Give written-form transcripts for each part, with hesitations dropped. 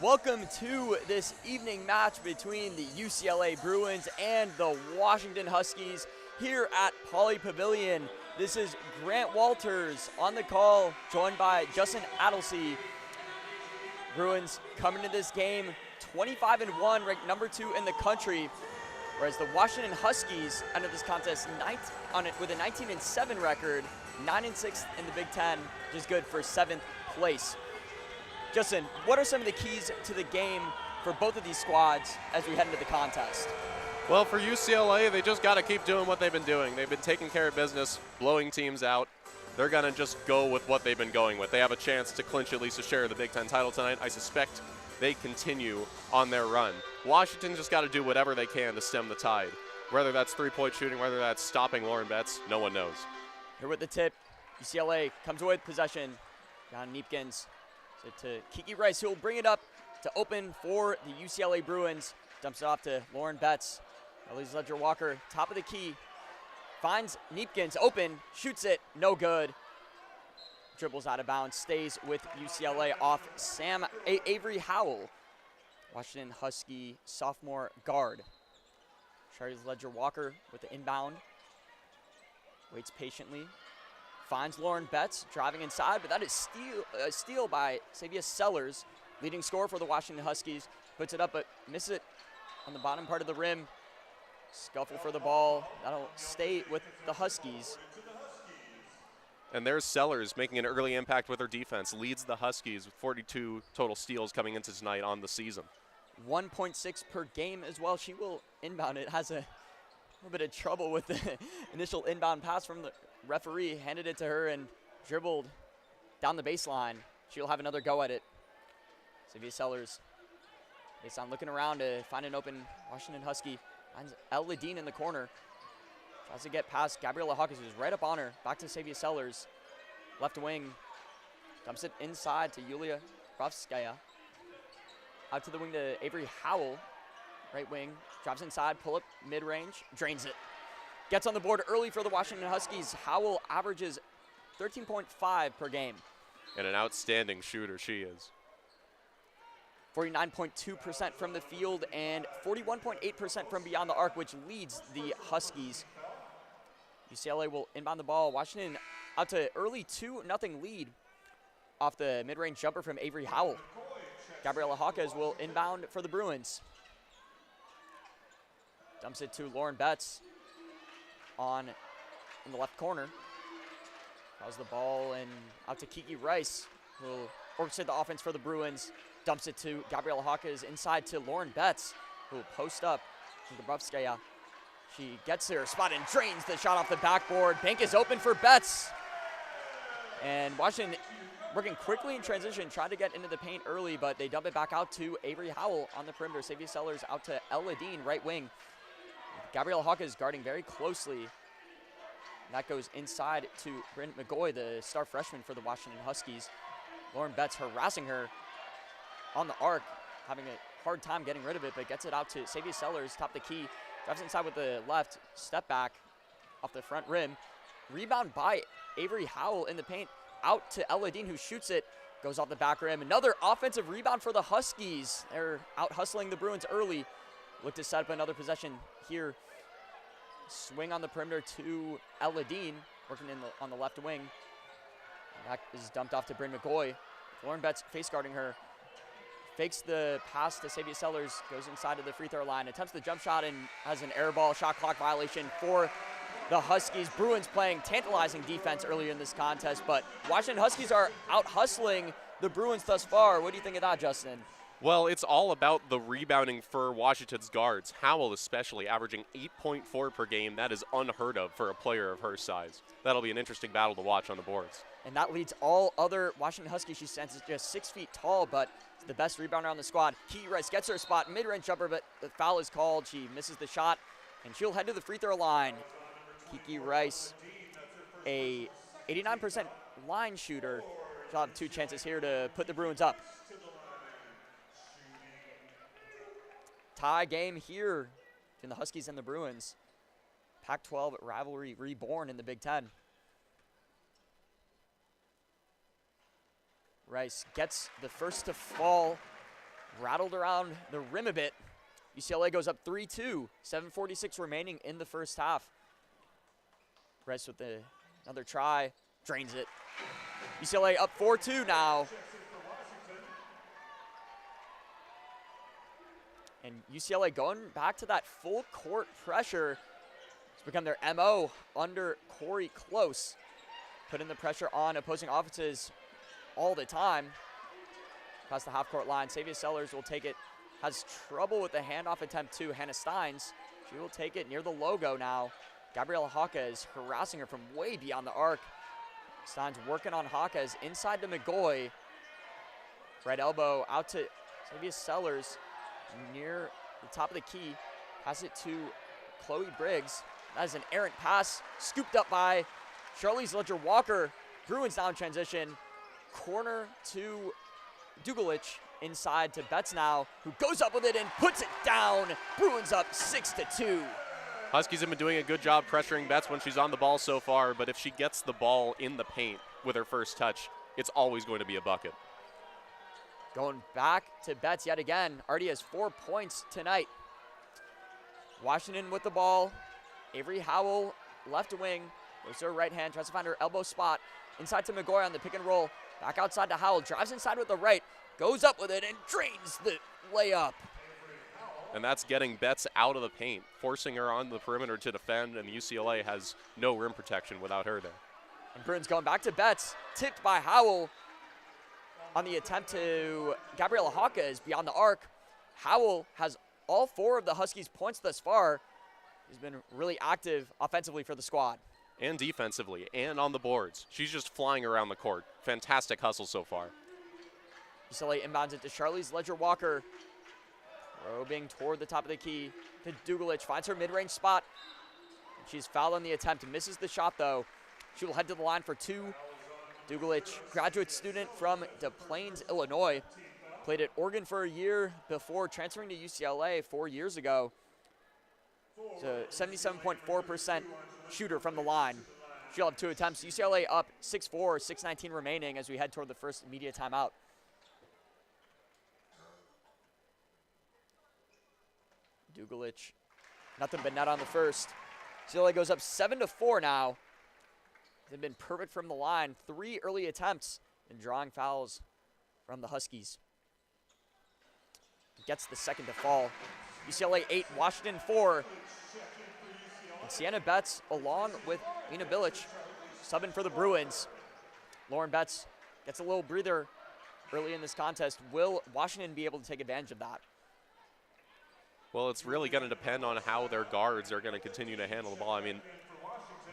Welcome to this evening match between the UCLA Bruins and the Washington Huskies here at Pauley Pavilion. This is Grant Walters on the call, joined by Justin Attlesey. Bruins coming into this game 25-1, ranked number 2 in the country, whereas the Washington Huskies entered this contest with a 19-7 record, 9-6 in the Big Ten, which is good for 7th place. Justin, what are some of the keys to the game for both of these squads as we head into the contest? Well, for UCLA, they just got to keep doing what they've been doing. They've been taking care of business, blowing teams out. They're going to just go with what they've been going with. They have a chance to clinch at least a share of the Big Ten title tonight. I suspect they continue on their run. Washington just got to do whatever they can to stem the tide. Whether that's three-point shooting, whether that's stopping Lauren Betts, no one knows. Here with the tip, UCLA comes away with possession. John Neepkins. So to Kiki Rice, who will bring it up to open for the UCLA Bruins. Dumps it off to Lauren Betts. Elise Ledger-Walker, top of the key. Finds Neepkins open, shoots it, no good. Dribbles out of bounds, stays with UCLA off Avery Howell. Washington Husky sophomore guard. Charlie Ledger-Walker with the inbound. Waits patiently. Finds Lauren Betts driving inside, but that is a steal by Savia Sellers, leading scorer for the Washington Huskies. Puts it up, but misses it on the bottom part of the rim. Scuffle for the ball. That'll stay with the Huskies. And there's Sellers making an early impact with her defense. Leads the Huskies with 42 total steals coming into tonight on the season. 1.6 per game as well. She will inbound it. Has a little bit of trouble with the initial inbound pass from the referee. Handed it to her and dribbled down the baseline. She'll have another go at it. Savia Sellers, baseline, looking around to find an open Washington Husky. Finds El Ladine in the corner. Tries to get past Gabriella Hawkins, who's right up on her. Back to Savia Sellers. Left wing. Dumps it inside to Yulia Kravskaya. Out to the wing to Avery Howell. Right wing. Drives inside. Pull up mid-range. Drains it. Gets on the board early for the Washington Huskies. Howell averages 13.5 per game. And an outstanding shooter she is. 49.2% from the field and 41.8% from beyond the arc, which leads the Huskies. UCLA will inbound the ball. Washington out to early 2-0 lead off the mid-range jumper from Avery Howell. Gabriella Hawkins will inbound for the Bruins. Dumps it to Lauren Betts in the left corner. Draws the ball and out to Kiki Rice, who will orchestrate the offense for the Bruins. Dumps it to Gabriella Hawkins inside to Lauren Betts, who will post up to Dubrovskaya. She gets her spot and drains the shot off the backboard. Bank is open for Betts. And Washington working quickly in transition, trying to get into the paint early, but they dump it back out to Avery Howell on the perimeter. Savia Sellers out to El Ladine, right wing. Gabriella Hawkins guarding very closely. And that goes inside to Bryn McGoy, the star freshman for the Washington Huskies. Lauren Betts harassing her on the arc, having a hard time getting rid of it, but gets it out to Savia Sellers, top the key. Drives inside with the left, step back off the front rim. Rebound by Avery Howell in the paint, out to El Ladine, who shoots it, goes off the back rim. Another offensive rebound for the Huskies. They're out hustling the Bruins early. Look to set up another possession here. Swing on the perimeter to El Ladine, working on the left wing. That is dumped off to Bryn McGoy. Lauren Betts face guarding her. Fakes the pass to Savia Sellers, goes inside of the free throw line, attempts the jump shot and has an air ball shot clock violation for the Huskies. Bruins playing tantalizing defense earlier in this contest, but Washington Huskies are out hustling the Bruins thus far. What do you think of that, Justin? Well, it's all about the rebounding for Washington's guards. Howell especially averaging 8.4 per game. That is unheard of for a player of her size. That'll be an interesting battle to watch on the boards. And that leads all other Washington Huskies. She stands just 6 feet tall, but the best rebounder on the squad. Kiki Rice gets her spot, mid-range jumper, but the foul is called. She misses the shot, and she'll head to the free throw line. Kiki Rice, a 89% line shooter. She'll have 2 chances here to put the Bruins up. Tie game here between the Huskies and the Bruins. Pac-12 rivalry reborn in the Big Ten. Rice gets the first to fall. rattled around the rim a bit. UCLA goes up 3-2, 7:46 remaining in the first half. Rice with another try, drains it. UCLA up 4-2 now. And UCLA going back to that full court pressure. It's become their MO under Corey Close. Putting the pressure on opposing offenses all the time. Across the half-court line, Savia Sellers will take it. Has trouble with the handoff attempt to Hannah Steins. She will take it near the logo now. Gabriela Hawkes harassing her from way beyond the arc. Steins working on Hawkes inside to McGoy. Right elbow out to Savia Sellers near the top of the key. Pass it to Chloe Briggs. That is an errant pass, scooped up by Charlize Ledger-Walker. Bruins now in transition. Corner to Dugalich, inside to Betts now, who goes up with it and puts it down. Bruins up 6-2. Huskies have been doing a good job pressuring Betts when she's on the ball so far, but if she gets the ball in the paint with her first touch, it's always going to be a bucket. Going back to Betts yet again. Already has 4 points tonight. Washington with the ball. Avery Howell, left wing. Goes to her right hand, tries to find her elbow spot. Inside to McGoy on the pick and roll. Back outside to Howell, drives inside with the right. Goes up with it and drains the layup. And that's getting Betts out of the paint, forcing her on the perimeter to defend, and UCLA has no rim protection without her there. And Bruins going back to Betts, tipped by Howell on the attempt to Gabriela Hawkes beyond the arc. Howell has all 4 of the Huskies' points thus far. He's been really active offensively for the squad. And defensively, and on the boards. She's just flying around the court. Fantastic hustle so far. UCLA inbounds it to Charlize Ledger-Walker. Probing toward the top of the key to Dugalich, finds her mid-range spot. She's fouled on the attempt, misses the shot though. She will head to the line for 2. Dugalich, graduate student from Des Plaines, Illinois. Played at Oregon for a year before transferring to UCLA 4 years ago. So 77.4% shooter from the line. She'll have 2 attempts. UCLA up 6-4, 6:19 remaining as we head toward the first media timeout. Dugalich, nothing but net on the first. UCLA goes up 7-4 now. They've been perfect from the line. 3 early attempts in drawing fouls from the Huskies. Gets the second to fall. UCLA 8, Washington 4. And Sienna Betts along with Lena Bilic subbing for the Bruins. Lauren Betts gets a little breather early in this contest. Will Washington be able to take advantage of that? Well, it's really going to depend on how their guards are going to continue to handle the ball. I mean,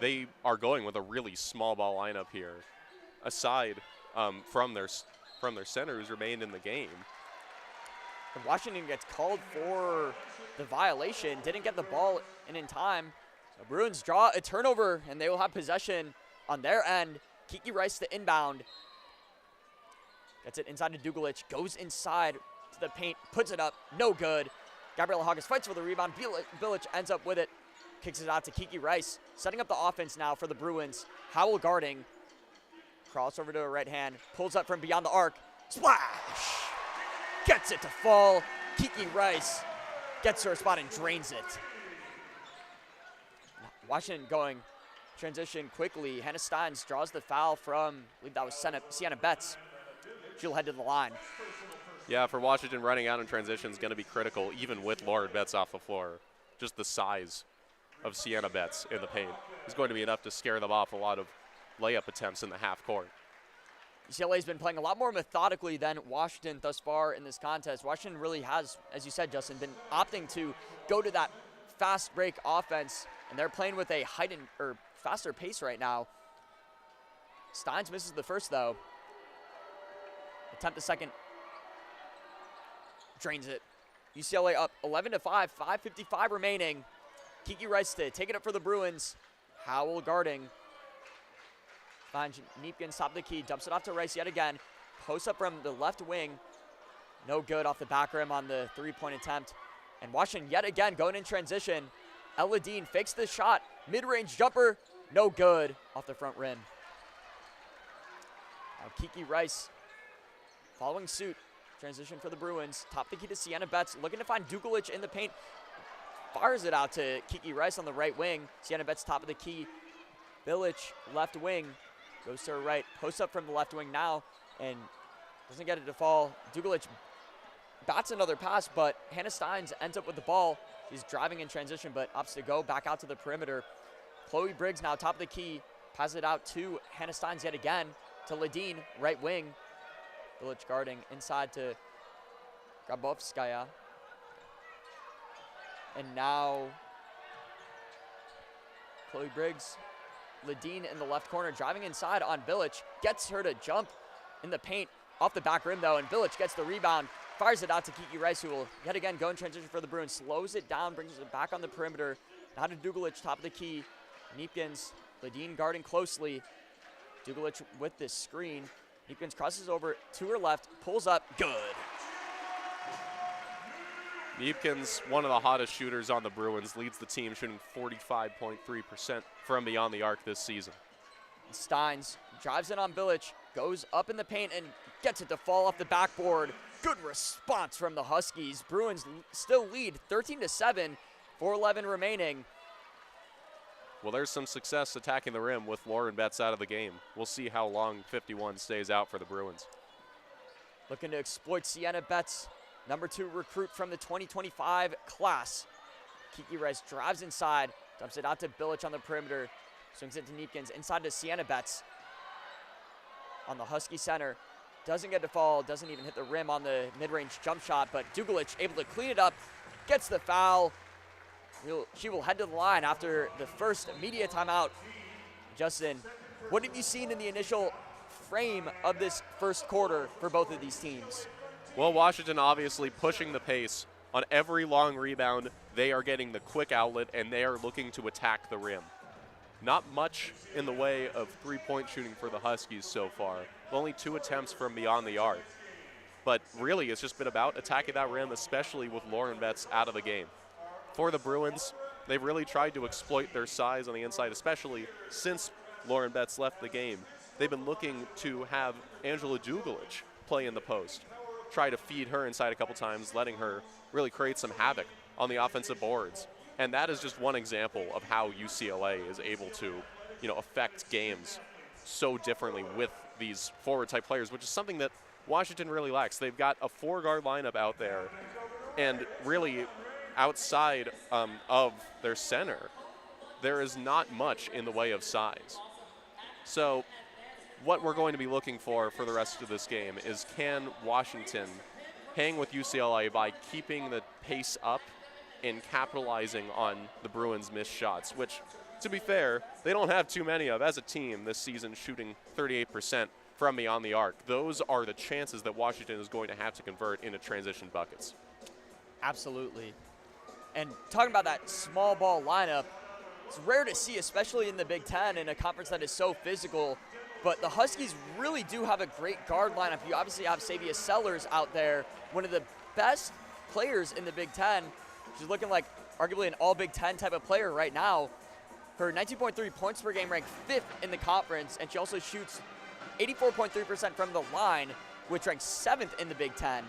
they are going with a really small ball lineup here, aside from their center who's remained in the game. And Washington gets called for the violation, didn't get the ball in time. So Bruins draw a turnover, and they will have possession on their end. Kiki Rice to inbound. Gets it inside to Dugalich, goes inside to the paint, puts it up, no good. Gabriela Hawkes fights for the rebound. Bilic ends up with it, kicks it out to Kiki Rice. Setting up the offense now for the Bruins. Howell guarding. Crossover to her right hand, pulls up from beyond the arc. Splash! Gets it to fall. Kiki Rice gets to her spot and drains it. Washington going transition quickly. Hannah Steins draws the foul from, I believe that was Sienna Betts. She'll head to the line. Yeah, for Washington, running out in transition is going to be critical, even with Lauren Betts off the floor. Just the size of Sienna Betts in the paint is going to be enough to scare them off a lot of layup attempts in the half court. UCLA's been playing a lot more methodically than Washington thus far in this contest. Washington really has, as you said, Justin, been opting to go to that fast break offense, and they're playing with a heightened or faster pace right now. Steins misses the first, though. Attempt the second. Drains it. UCLA up 11-5, 5:55 remaining. Kiki Rice to take it up for the Bruins. Howell guarding. Finds Neepkins top of the key, dumps it off to Rice yet again. Post up from the left wing. No good off the back rim on the three-point attempt. And Washington yet again going in transition. Ella Dean fakes the shot. Mid-range jumper, no good off the front rim. Now Kiki Rice following suit. Transition for the Bruins. Top of the key to Sienna Betts, looking to find Dugalich in the paint. Fires it out to Kiki Rice on the right wing. Sienna Betts top of the key. Village left wing. Goes to her right. Posts up from the left wing now. And doesn't get it to fall. Dugalich bats another pass, but Hannah Steins ends up with the ball. She's driving in transition, but opts to go back out to the perimeter. Chloe Briggs now top of the key. Passes it out to Hannah Steins yet again. To Ladine, right wing. Village guarding inside to Grabovskaya. And now Chloe Briggs, Ladine in the left corner, driving inside on Village. Gets her to jump in the paint off the back rim though, and Village gets the rebound. Fires it out to Kiki Rice, who will yet again go in transition for the Bruins. Slows it down, brings it back on the perimeter. Now to Dugalich, top of the key. Neepkins, Ladine guarding closely. Dugalich with this screen. Neepkins crosses over to her left, pulls up, good. Neepkins, one of the hottest shooters on the Bruins, leads the team shooting 45.3% from beyond the arc this season. Steins drives in on Village, goes up in the paint and gets it to fall off the backboard. Good response from the Huskies. Bruins still lead 13-7, 4:11 remaining. Well, there's some success attacking the rim with Lauren Betts out of the game. We'll see how long 51 stays out for the Bruins. Looking to exploit Sienna Betts, number 2 recruit from the 2025 class. Kiki Rice drives inside, dumps it out to Village on the perimeter, swings it to Neepkins, inside to Sienna Betts on the Husky center. Doesn't get to fall, doesn't even hit the rim on the mid-range jump shot, but Dugalich able to clean it up, gets the foul. She will head to the line after the first media timeout. Justin, what have you seen in the initial frame of this first quarter for both of these teams? Well, Washington obviously pushing the pace. On every long rebound, they are getting the quick outlet, and they are looking to attack the rim. Not much in the way of three-point shooting for the Huskies so far. Only 2 attempts from beyond the arc. But really, it's just been about attacking that rim, especially with Lauren Betts out of the game. For the Bruins, they've really tried to exploit their size on the inside, especially since Lauren Betts left the game. They've been looking to have Angela Dugalich play in the post, try to feed her inside a couple times, letting her really create some havoc on the offensive boards. And that is just one example of how UCLA is able to, affect games so differently with these forward-type players, which is something that Washington really lacks. They've got a 4-guard lineup out there, and really outside of their center, there is not much in the way of size. So what we're going to be looking for the rest of this game is, can Washington hang with UCLA by keeping the pace up and capitalizing on the Bruins' missed shots, which, to be fair, they don't have too many of as a team this season, shooting 38% from beyond the arc. Those are the chances that Washington is going to have to convert into transition buckets. Absolutely. And talking about that small ball lineup, it's rare to see, especially in the Big Ten, in a conference that is so physical. But the Huskies really do have a great guard lineup. You obviously have Savia Sellers out there, one of the best players in the Big Ten. She's looking like arguably an all Big Ten type of player right now. Her 19.3 points per game ranked 5th in the conference, and she also shoots 84.3% from the line, which ranks 7th in the Big Ten.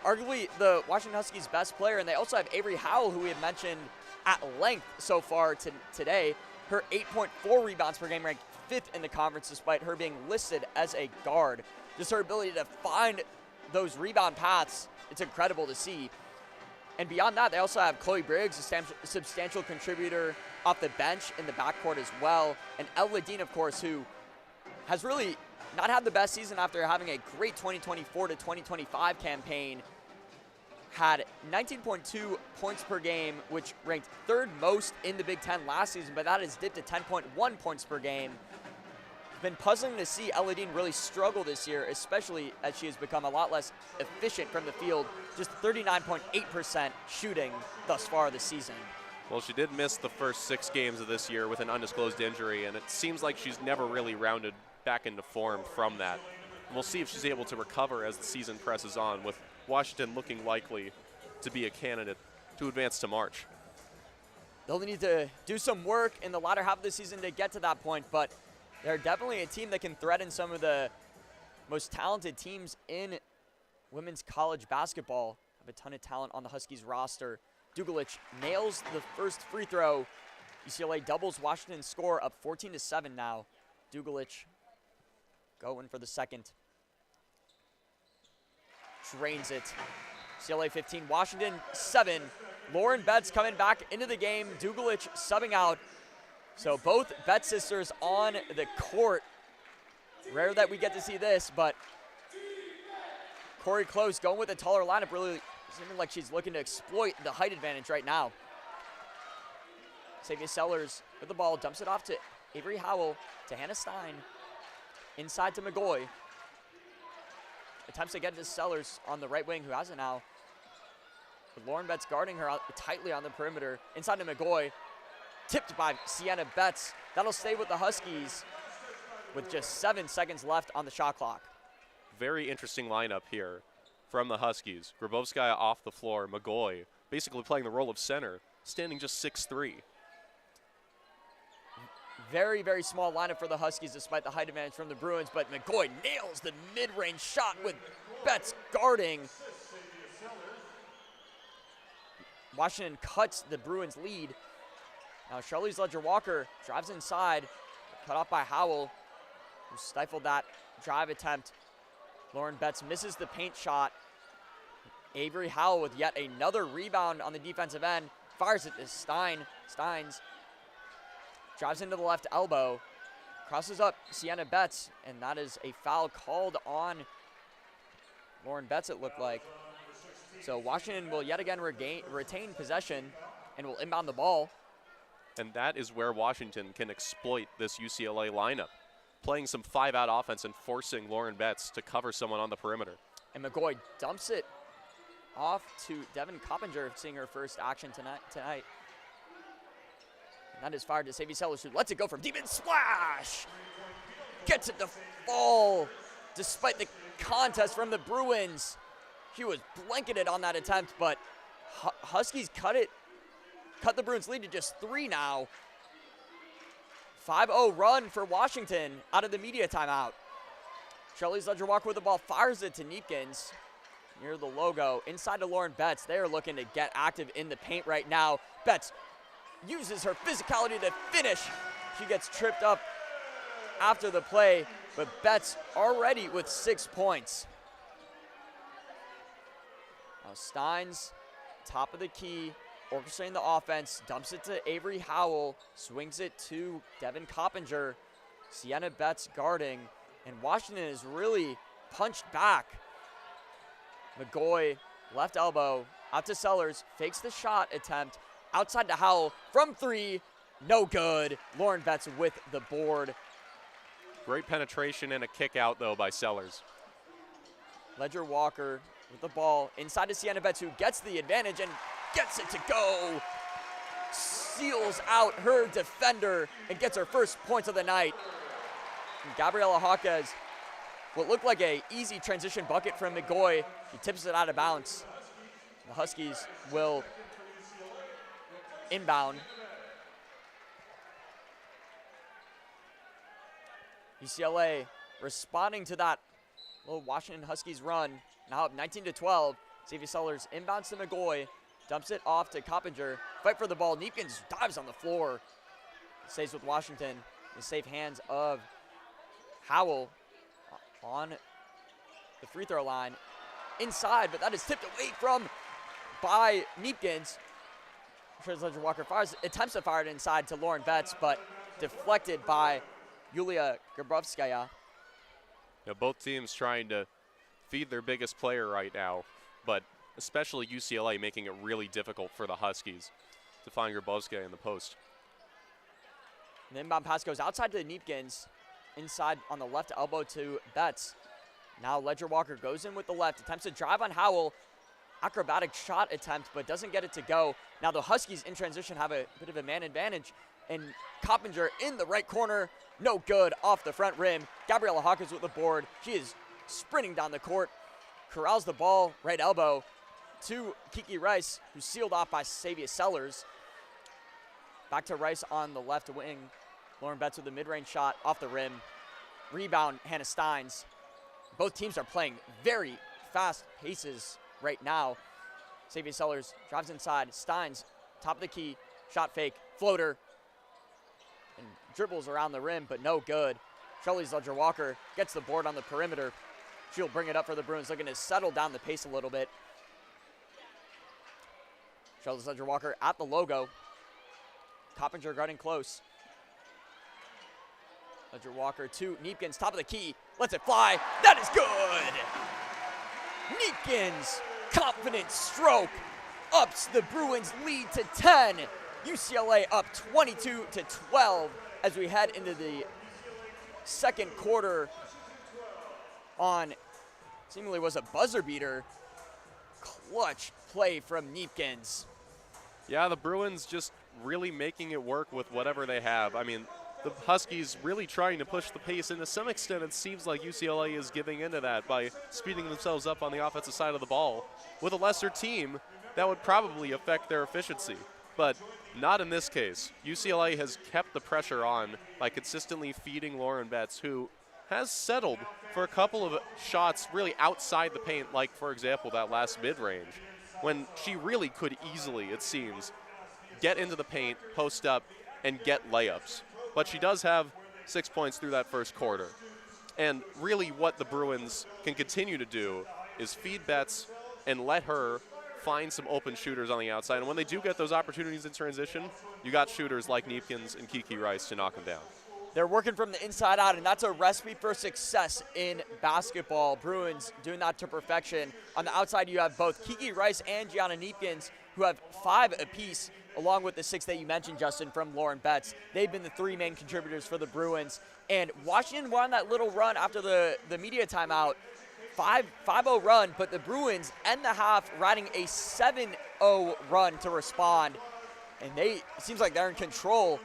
Arguably the Washington Huskies' best player, and they also have Avery Howell, who we have mentioned at length so far today. Her 8.4 rebounds per game ranked 5th in the conference, despite her being listed as a guard. Just her ability to find those rebound paths, it's incredible to see. And beyond that, they also have Chloe Briggs, a substantial contributor off the bench in the backcourt as well. And Ella Dean, of course, who has really not had the best season after having a great 2024 to 2025 campaign. Had 19.2 points per game, which ranked 3rd most in the Big Ten last season, but that has dipped to 10.1 points per game. It's been puzzling to see Ella Dean really struggle this year, especially as she has become a lot less efficient from the field, just 39.8% shooting thus far this season. Well, she did miss the first 6 games of this year with an undisclosed injury, and it seems like she's never really rounded back into form from that. And we'll see if she's able to recover as the season presses on, with Washington looking likely to be a candidate to advance to March. They'll need to do some work in the latter half of the season to get to that point, but they're definitely a team that can threaten some of the most talented teams in women's college basketball. Have a ton of talent on the Huskies roster. Dugalich nails the first free throw. UCLA doubles Washington's score, up 14-7 now. Dugalich going for the second. Drains it. UCLA 15, Washington 7. Lauren Betts coming back into the game. Dugalich subbing out. So both Betts sisters on the court. Rare that we get to see this, but Corey Close going with a taller lineup, really seeming like she's looking to exploit the height advantage right now. Xavier Sellers with the ball, dumps it off to Avery Howell, to Hannah Stein, inside to McGoy. Attempts to get it to Sellers on the right wing, who has it now. But Lauren Betts guarding her out tightly on the perimeter, inside to McGoy. Tipped by Sienna Betts. That'll stay with the Huskies with just 7 seconds left on the shot clock. Very interesting lineup here from the Huskies. Grabowskaya off the floor, McGoy basically playing the role of center, standing just 6'3". Very, very small lineup for the Huskies despite the height advantage from the Bruins, but McGoy nails the mid-range shot with Betts guarding. Washington cuts the Bruins lead. Now Charlize Ledger-Walker drives inside, cut off by Howell, who stifled that drive attempt. Lauren Betts misses the paint shot. Avery Howell with yet another rebound on the defensive end, fires it to Steins. Drives into the left elbow, crosses up Sienna Betts, and that is a foul called on Lauren Betts, it looked like. So Washington will yet again retain possession and will inbound the ball. And that is where Washington can exploit this UCLA lineup, playing some 5-out offense and forcing Lauren Betts to cover someone on the perimeter. And McGoy dumps it off to Devin Coppinger, seeing her first action tonight. And that is fired to Xavier Sellers, who lets it go from deep and splash! Gets it to fall, despite the contest from the Bruins. She was blanketed on that attempt, but Huskies cut the Bruins lead to just 3 now. 5-0 run for Washington out of the media timeout. Charlize Ledger-Walker with the ball, fires it to Neepkins near the logo. Inside to Lauren Betts. They're looking to get active in the paint right now. Betts uses her physicality to finish. She gets tripped up after the play, but Betts already with 6 points. Now Steins, top of the key, orchestrating the offense, dumps it to Avery Howell, swings it to Devin Coppinger, Sienna Betts guarding, and Washington is really punched back. McGoy, left elbow, out to Sellers, fakes the shot attempt, outside to Howell, from 3, no good. Lauren Betts with the board. Great penetration and a kick out, though, by Sellers. Ledger-Walker with the ball, inside to Sienna Betts, who gets the advantage and gets it to go. Seals out her defender and gets her first points of the night. And Gabriela Jaquez, what looked like a easy transition bucket from McGoy, he tips it out of bounds. The Huskies will inbound. UCLA responding to that little Washington Huskies run, now up 19-12. Xavier Sellers inbounds to McGoy, dumps it off to Coppinger. Fight for the ball. Neepkins dives on the floor. Stays with Washington. The safe hands of Howell on the free throw line. Inside, but that is tipped away by Neepkins. Ledger-Walker attempts to fire it inside to Lauren Betts, but deflected by Yulia Grabowskaya. Both teams trying to feed their biggest player right now, but especially UCLA making it really difficult for the Huskies to find Grabowskaya in the post. The inbound pass goes outside to Neepkins, inside on the left elbow to Betts. Now Ledger-Walker goes in with the left, attempts to drive on Howell. Acrobatic shot attempt, but doesn't get it to go. Now the Huskies in transition have a bit of a man advantage, and Coppinger in the right corner, no good, off the front rim. Gabriela Hawkins with the board. She is sprinting down the court, corrals the ball, right elbow to Kiki Rice, who's sealed off by Xavier Sellers. Back to Rice on the left wing. Lauren Betts with the mid-range shot off the rim. Rebound, Hannah Steins. Both teams are playing very fast paces right now. Xavier Sellers drives inside. Steins, top of the key, shot fake, floater, and dribbles around the rim, but no good. Charlize Ledger-Walker gets the board on the perimeter. She'll bring it up for the Bruins, looking to settle down the pace a little bit. Charlize Ledger-Walker at the logo. Coppinger guarding close. Ledger-Walker to Neepkins, top of the key, lets it fly. That is good! Neepkins, confident stroke, ups the Bruins lead to 10. UCLA up 22-12 as we head into the second quarter on seemingly was a buzzer beater. Clutch play from Neepkins. Yeah, the Bruins just really making it work with whatever they have. I mean, the Huskies really trying to push the pace, and to some extent it seems like UCLA is giving into that by speeding themselves up on the offensive side of the ball. With a lesser team, that would probably affect their efficiency, but not in this case. UCLA has kept the pressure on by consistently feeding Lauren Betts, who has settled for a couple of shots really outside the paint, like, for example, that last mid-range, when she really could easily, it seems, get into the paint, post up, and get layups. But she does have 6 points through that first quarter. And really what the Bruins can continue to do is feed Betts and let her find some open shooters on the outside. And when they do get those opportunities in transition, you got shooters like Neepkins and Kiki Rice to knock them down. They're working from the inside out, and that's a recipe for success in basketball. Bruins doing that to perfection. On the outside, you have both Kiki Rice and Gianna Neepkins, who have 5 apiece, along with the 6 that you mentioned, Justin, from Lauren Betts. They've been the 3 main contributors for the Bruins. And Washington won that little run after the media timeout, 5-0 run, but the Bruins end the half riding a 7-0 run to respond. And it seems like they're in control.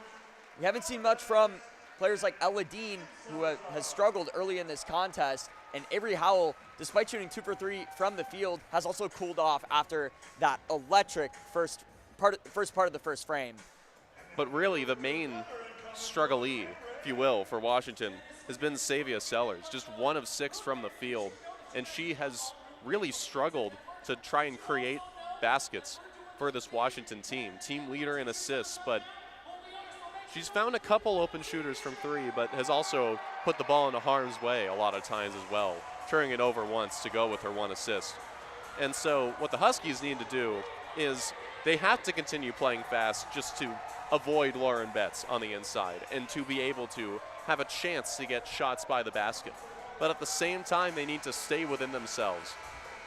We haven't seen much from players like Ella Dean, who has struggled early in this contest, and Avery Howell, despite shooting 2 for 3 from the field, has also cooled off after that electric first part of the first frame. But really, the main strugglee, if you will, for Washington has been Xavier Sellers, just 1 of 6 from the field, and she has really struggled to try and create baskets for this Washington team. Team leader in assists, but she's found a couple open shooters from 3, but has also put the ball into harm's way a lot of times as well, turning it over once to go with her 1 assist. And so what the Huskies need to do is they have to continue playing fast just to avoid Lauren Betts on the inside and to be able to have a chance to get shots by the basket. But at the same time, they need to stay within themselves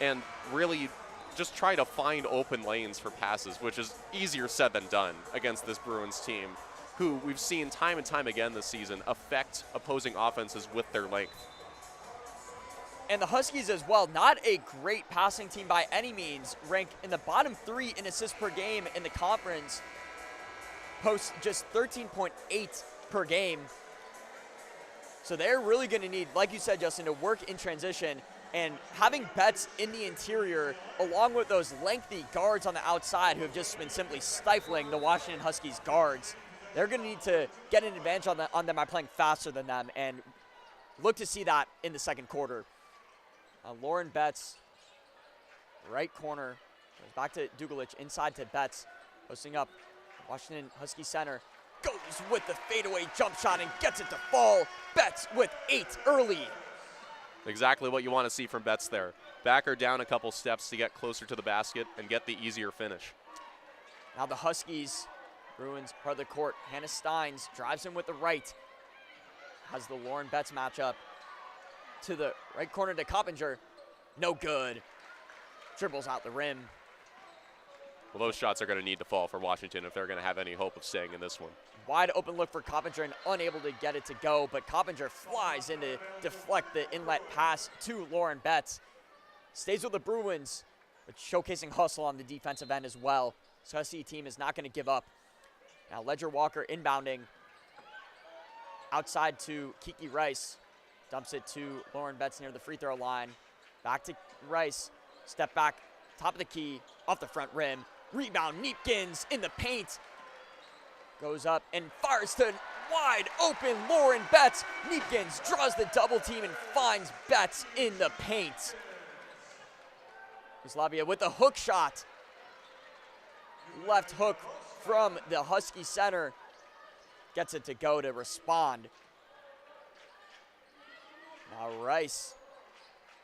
and really just try to find open lanes for passes, which is easier said than done against this Bruins team, who we've seen time and time again this season affect opposing offenses with their length. And the Huskies as well, not a great passing team by any means, ranked in the bottom 3 in assists per game in the conference, post just 13.8 per game. So they're really going to need, like you said, Justin, to work in transition, and having Betts in the interior, along with those lengthy guards on the outside who have just been simply stifling the Washington Huskies guards. They're going to need to get an advantage on them by playing faster than them, and look to see that in the second quarter. Lauren Betts, right corner, goes back to Dugalich, inside to Betts, posting up. Washington Husky center goes with the fadeaway jump shot and gets it to fall. Betts with 8 early. Exactly what you want to see from Betts there. Back her down a couple steps to get closer to the basket and get the easier finish. Now the Huskies, Bruins part of the court. Hannah Steins drives in with the right. Has the Lauren Betts matchup. To the right corner to Coppinger. No good. Dribbles out the rim. Well, those shots are going to need to fall for Washington if they're going to have any hope of staying in this one. Wide open look for Coppinger and unable to get it to go, but Coppinger flies in to deflect the inlet pass to Lauren Betts. Stays with the Bruins, but showcasing hustle on the defensive end as well. So Husky team is not going to give up. Now Ledger-Walker inbounding. Outside to Kiki Rice. Dumps it to Lauren Betts near the free throw line. Back to Rice. Step back, top of the key, off the front rim. Rebound, Neepkins in the paint. Goes up and fires to wide open Lauren Betts. Neepkins draws the double team and finds Betts in the paint. Slavia with the hook shot. Left hook from the Husky center. Gets it to go to respond. Now Rice.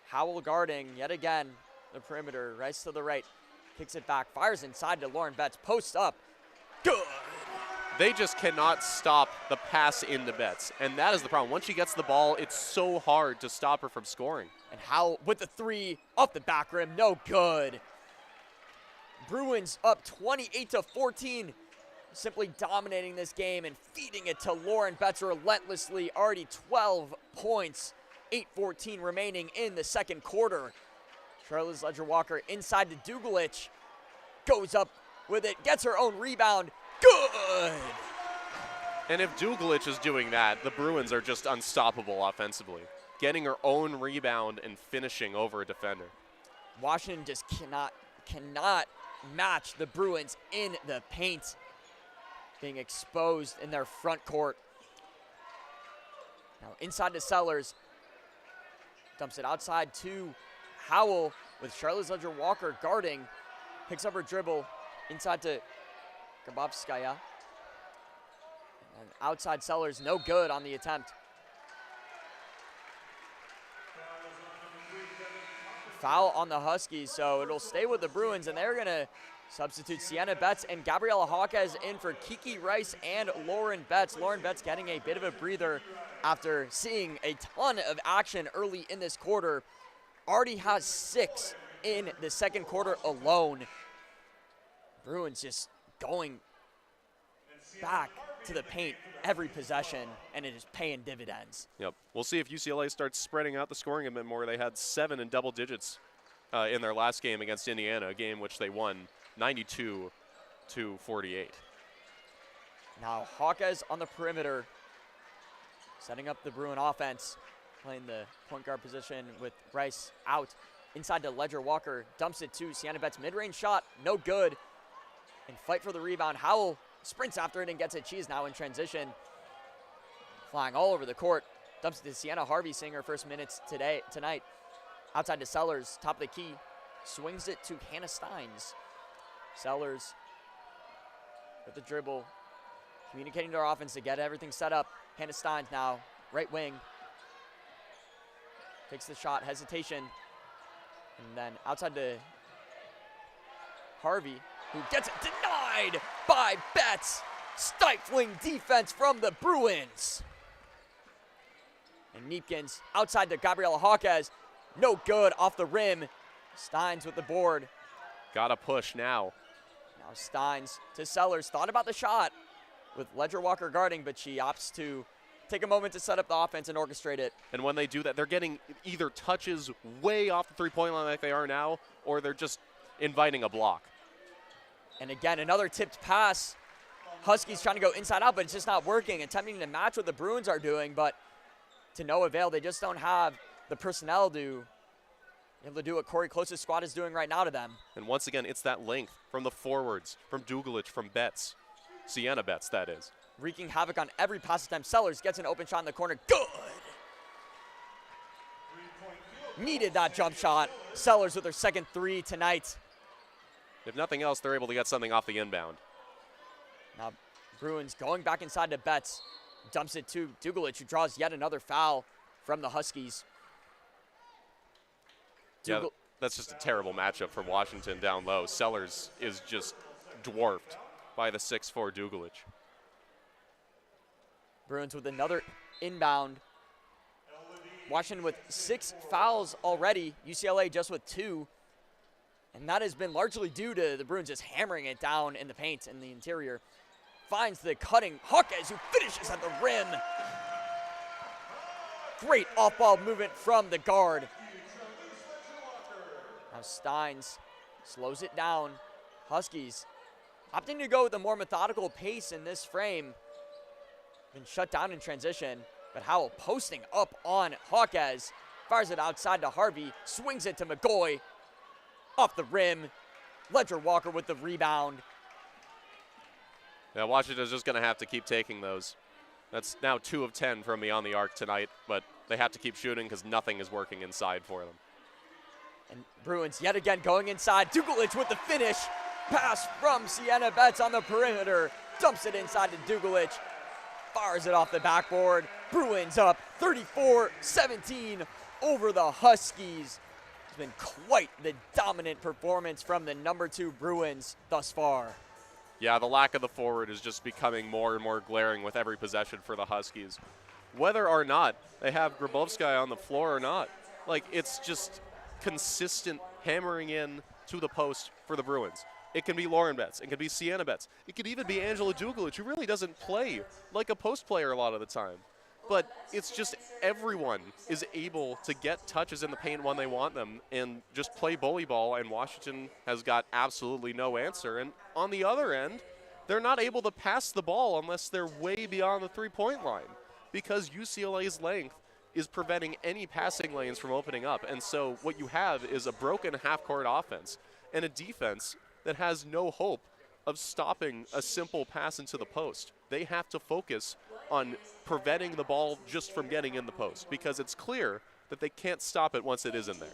Howell guarding yet again the perimeter. Rice to the right. Kicks it back. Fires inside to Lauren Betts. Post up. Good. They just cannot stop the pass into Betts, and that is the problem. Once she gets the ball, it's so hard to stop her from scoring. And Howell with the three off the back rim. No good. Bruins up 28-14. Simply dominating this game and feeding it to Lauren Betts relentlessly. Already 12 points. 8:14 remaining in the second quarter. Charlotte Ledger-Walker inside to Dugulich. Goes up with it, gets her own rebound. Good! And if Dugulich is doing that, the Bruins are just unstoppable offensively. Getting her own rebound and finishing over a defender. Washington just cannot match the Bruins in the paint. Being exposed in their front court. Now inside to Sellers. Dumps it outside to Howell with Charlotte Ledger-Walker guarding. Picks up her dribble inside to Grabowskaja. And outside Sellers, no good on the attempt. Foul on the Huskies, so it'll stay with the Bruins, and they're going to substitute Sienna Betts and Gabriela Hawkes in for Kiki Rice and Lauren Betts. Lauren Betts getting a bit of a breather after seeing a ton of action early in this quarter. Already has 6 in the second quarter alone. Bruins just going back to the paint every possession, and it is paying dividends. Yep. We'll see if UCLA starts spreading out the scoring a bit more. They had 7 in double digits in their last game against Indiana, a game which they won 92-48. Now Hawkes on the perimeter, setting up the Bruin offense, playing the point guard position with Rice out. Inside to Ledger-Walker, dumps it to Sienna Betts, mid-range shot, no good. And fight for the rebound. Howell sprints after it and gets it. She's now in transition. Flying all over the court. Dumps it to Sienna Harvey, seeing her first minutes tonight. Outside to Sellers, top of the key. Swings it to Hannah Steins. Sellers with the dribble. Communicating to our offense to get everything set up. Hannah Steins now, right wing. Takes the shot, hesitation. And then outside to Harvey, who gets it denied by Betts. Stifling defense from the Bruins. And Neepkins outside to Gabriela Hawkes. No good off the rim. Steins with the board. Gotta push now. Now Steins to Sellers. Thought about the shot with Ledger-Walker guarding, but she opts to take a moment to set up the offense and orchestrate it. And when they do that, they're getting either touches way off the three-point line like they are now, or they're just inviting a block. And again, another tipped pass. Huskies trying to go inside out, but it's just not working. Attempting to match what the Bruins are doing, but to no avail. They just don't have the personnel to be able to do what Corey Close's squad is doing right now to them. And once again, it's that length from the forwards, from Dugulich, from Betts. Sienna Betts, that is. Wreaking havoc on every pass attempt. Sellers gets an open shot in the corner. Good! Needed that jump shot. Sellers with her second 3 tonight. If nothing else, they're able to get something off the inbound. Now, Bruins going back inside to Betts. Dumps it to Dugulich, who draws yet another foul from the Huskies. Yeah, that's just a terrible matchup for Washington down low. Sellers is just dwarfed by the 6'4" Dugulich. Bruins with another inbound. Washington with 6 fouls already. UCLA just with 2. And that has been largely due to the Bruins just hammering it down in the paint in the interior. Finds the cutting Hawkes, who finishes at the rim. Great off-ball movement from the guard. Now Steins slows it down. Huskies opting to go with a more methodical pace in this frame. Been shut down in transition, but Howell posting up on Hawkes. Fires it outside to Harvey, swings it to McGoy. Off the rim. Ledger-Walker with the rebound. Yeah, Washington's just going to have to keep taking those. That's now 2 of 10 from beyond the arc tonight, but they have to keep shooting because nothing is working inside for them. And Bruins yet again going inside. Dugulich with the finish. Pass from Sienna Betts on the perimeter. Dumps it inside to Dugulich. Fires it off the backboard. Bruins up 34-17 over the Huskies. It's been quite the dominant performance from the number 2 Bruins thus far. Yeah, the lack of the forward is just becoming more and more glaring with every possession for the Huskies. Whether or not they have Grabowski on the floor or not, like, it's just consistent hammering in to the post for the Bruins. It can be Lauren Betts. It can be Sienna Betts. It could even be Angela Dugulich, who really doesn't play like a post player a lot of the time. But it's just everyone is able to get touches in the paint when they want them and just play bully ball, and Washington has got absolutely no answer. And on the other end, they're not able to pass the ball unless they're way beyond the three-point line, because UCLA's length is preventing any passing lanes from opening up. And so what you have is a broken half-court offense and a defense that has no hope of stopping a simple pass into the post. They have to focus on preventing the ball just from getting in the post, because it's clear that they can't stop it once it is in there.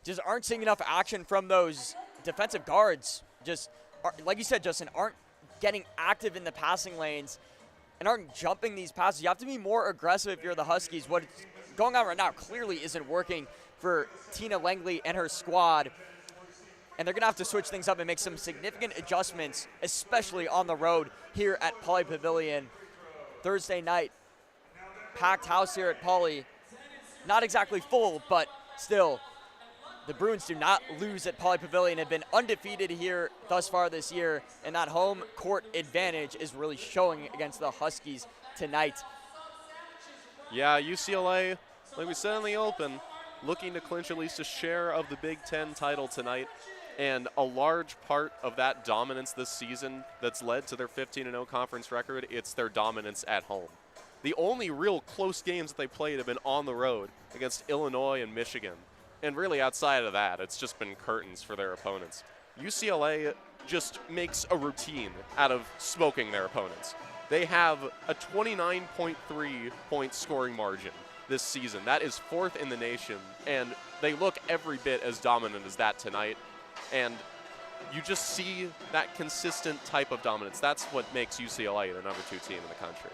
Just aren't seeing enough action from those defensive guards. Just, like you said, Justin, aren't getting active in the passing lanes and aren't jumping these passes. You have to be more aggressive if you're the Huskies. What's going on right now clearly isn't working for Tina Langley and her squad. And they're going to have to switch things up and make some significant adjustments, especially on the road here at Pauley Pavilion. Thursday night, packed house here at Pauley. Not exactly full, but still, the Bruins do not lose at Pauley Pavilion, have been undefeated here thus far this year, and that home court advantage is really showing against the Huskies tonight. Yeah, UCLA, like we said in the open, looking to clinch at least a share of the Big Ten title tonight. And a large part of that dominance this season that's led to their 15-0 conference record, it's their dominance at home. The only real close games that they played have been on the road against Illinois and Michigan. And really outside of that, it's just been curtains for their opponents. UCLA just makes a routine out of smoking their opponents. They have a 29.3 point scoring margin this season. That is 4th in the nation, and they look every bit as dominant as that tonight. And you just see that consistent type of dominance. That's what makes UCLA the number 2 team in the country.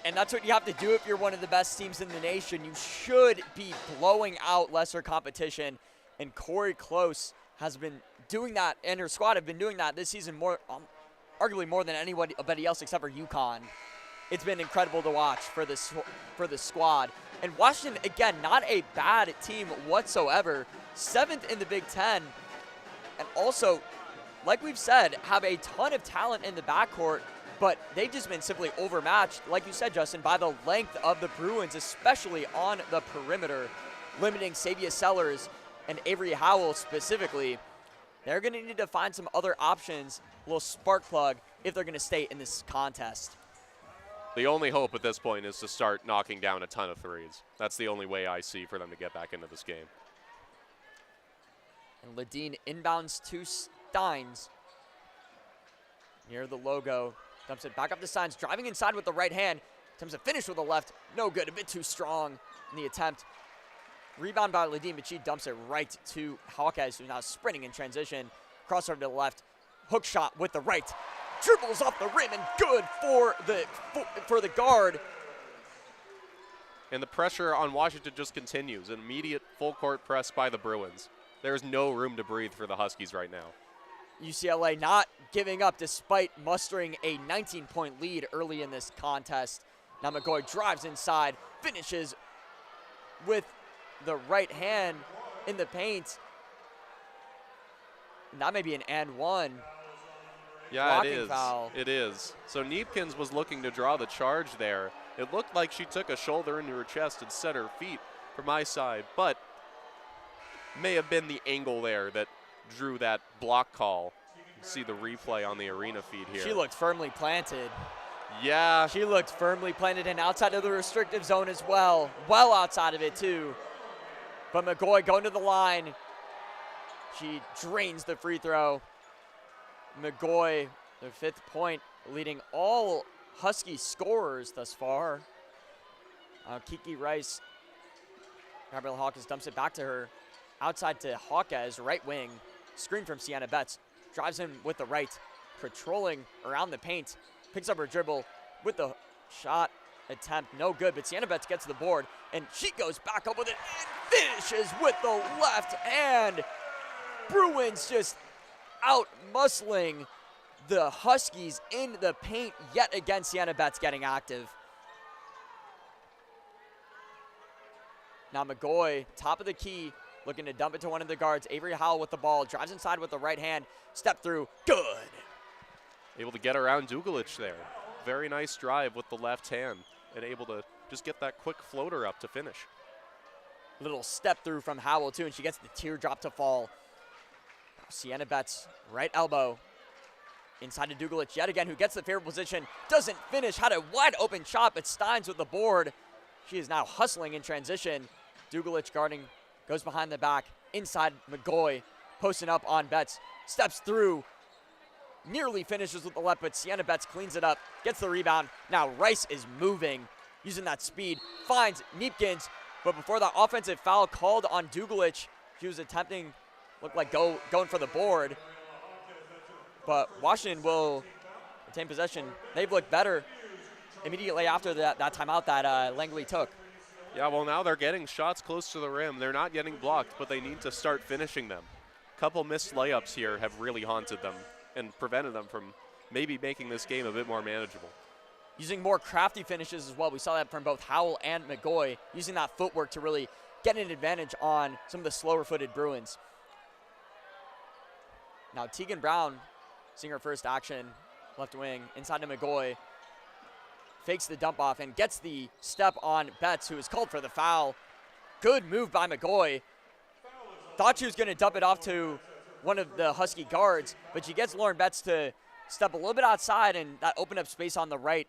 And that's what you have to do if you're one of the best teams in the nation. You should be blowing out lesser competition. And Corey Close has been doing that, and her squad have been doing that this season more, arguably more than anybody else except for UConn. It's been incredible to watch for this squad. And Washington, again, not a bad team whatsoever. 7th in the Big Ten. And also, like we've said, have a ton of talent in the backcourt, but they've just been simply overmatched, like you said, Justin, by the length of the Bruins, especially on the perimeter, limiting Savia Sellers and Avery Howell specifically. They're going to need to find some other options, a little spark plug, if they're going to stay in this contest. The only hope at this point is to start knocking down a ton of threes. That's the only way I see for them to get back into this game. And Ledeen inbounds to Steins. Near the logo. Dumps it back up to Steins. Driving inside with the right hand. Attempts to finish with the left. No good. A bit too strong in the attempt. Rebound by Ledeen, but she dumps it right to Hawkeyes, who's now sprinting in transition. Crossover to the left. Hook shot with the right. Dribbles off the rim and good for the guard. And the pressure on Washington just continues. An immediate full court press by the Bruins. There's no room to breathe for the Huskies right now. UCLA not giving up despite mustering a 19-point lead early in this contest. Now McGoy drives inside, finishes with the right hand in the paint. And that may be an and one. Yeah, Blocking it is. foul. It is. So Neepkins was looking to draw the charge there. It looked like she took a shoulder into her chest and set her feet for my side, but may have been the angle there that drew that block call. You can see the replay on the arena feed here. She looked firmly planted. Yeah. She looked firmly planted and outside of the restrictive zone as well. Well outside of it too. But McGoy going to the line. She drains the free throw. McGoy, the 5th point, leading all Husky scorers thus far. Kiki Rice. Gabrielle Hawkins dumps it back to her. outside to Hawkes, right wing. Screen from Sienna Betts. Drives him with the right. Patrolling around the paint. Picks up her dribble with the shot attempt. No good, but Sienna Betts gets to the board. And she goes back up with it and finishes with the left hand. Bruins just out muscling the Huskies in the paint yet again. Sienna Betts getting active. Now McGoy, top of the key, looking to dump it to one of the guards. Avery Howell with the ball, drives inside with the right hand, step through, good. Able to get around Dugalich there. Very nice drive with the left hand and able to just get that quick floater up to finish. Little step through from Howell too, and she gets the teardrop to fall. Sienna Betts, right elbow, inside to Dugalich yet again, who gets the favorable position, doesn't finish, had a wide open shot, but Steins with the board. She is now hustling in transition. Dugalich guarding, goes behind the back, inside McGoy, posting up on Betts, steps through, nearly finishes with the left, but Sienna Betts cleans it up, gets the rebound. Now Rice is moving, using that speed, finds Neepkins, but before that offensive foul called on Dugalich, she was attempting, looked like going for the board, but Washington will retain possession. They've looked better immediately after that timeout that Langley took. Yeah, well, now they're getting shots close to the rim. They're not getting blocked, but they need to start finishing them. Couple missed layups here have really haunted them and prevented them from maybe making this game a bit more manageable. Using more crafty finishes as well. We saw that from both Howell and McGoy, using that footwork to really get an advantage on some of the slower-footed Bruins. Now Tegan Brown, seeing her first action, left wing, inside to McGoy, fakes the dump off and gets the step on Betts, who is called for the foul. Good move by McGoy. Thought she was going to dump it off to one of the Husky guards, but she gets Lauren Betts to step a little bit outside, and that opened up space on the right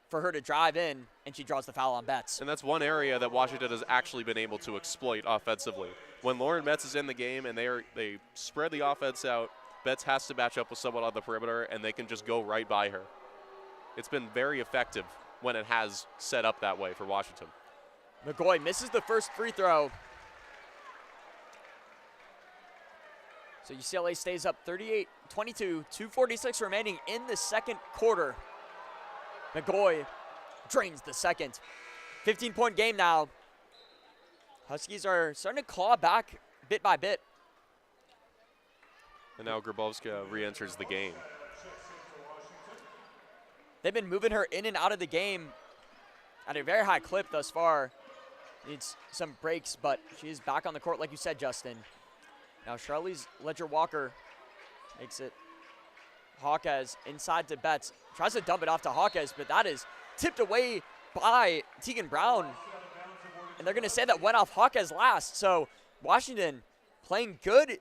for her to drive in, and she draws the foul on Betts. And that's one area that Washington has actually been able to exploit offensively. When Lauren Betts is in the game and they spread the offense out, Betts has to match up with someone on the perimeter, and they can just go right by her. It's been very effective when it has set up that way for Washington. McGoy misses the first free throw. So UCLA stays up 38-22, 2:46 remaining in the second quarter. McGoy drains the second. 15-point game now. Huskies are starting to claw back bit by bit. And now Grabowska re-enters the game. They've been moving her in and out of the game at a very high clip thus far. Needs some breaks, but she's back on the court like you said, Justin. Now Charlize Ledger-Walker makes it. Hawkes inside to Betts. Tries to dump it off to Hawkes, but that is tipped away by Tegan Brown. And they're going to say that went off Hawkes last. So Washington playing good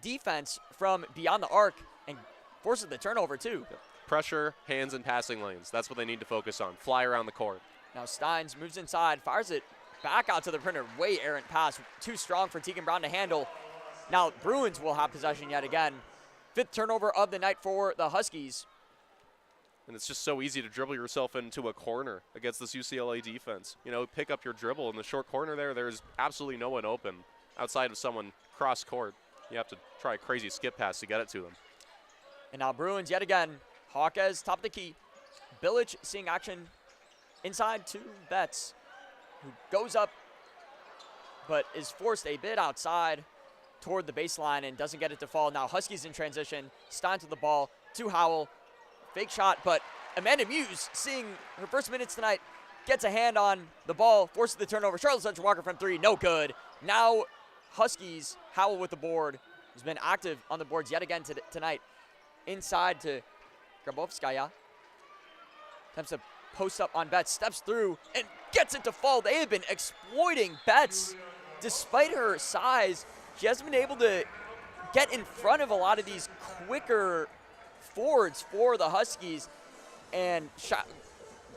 defense from beyond the arc and forces the turnover too. Pressure, hands, and passing lanes. That's what they need to focus on. Fly around the court. Now Steins moves inside, fires it back out to the perimeter. Way errant pass. Too strong for Tegan Brown to handle. Now Bruins will have possession yet again. Fifth turnover of the night for the Huskies. And it's just so easy to dribble yourself into a corner against this UCLA defense. You know, pick up your dribble in the short corner there. There's absolutely no one open outside of someone cross court. You have to try a crazy skip pass to get it to them. And now Bruins yet again. Hawkes, top of the key. Bilic seeing action inside to Betts, who goes up but is forced a bit outside toward the baseline and doesn't get it to fall. Now Huskies in transition. Steins with the ball to Howell. Fake shot, but Amanda Muse, seeing her first minutes tonight, gets a hand on the ball, forces the turnover. Charlotte Ledger-Walker from three, no good. Now Huskies, Howell with the board, has been active on the boards yet again tonight. Inside to Grabowska. Attempts to post up on Betts, steps through and gets it to fall. They have been exploiting Betts. Despite her size, she hasn't been able to get in front of a lot of these quicker forwards for the Huskies. And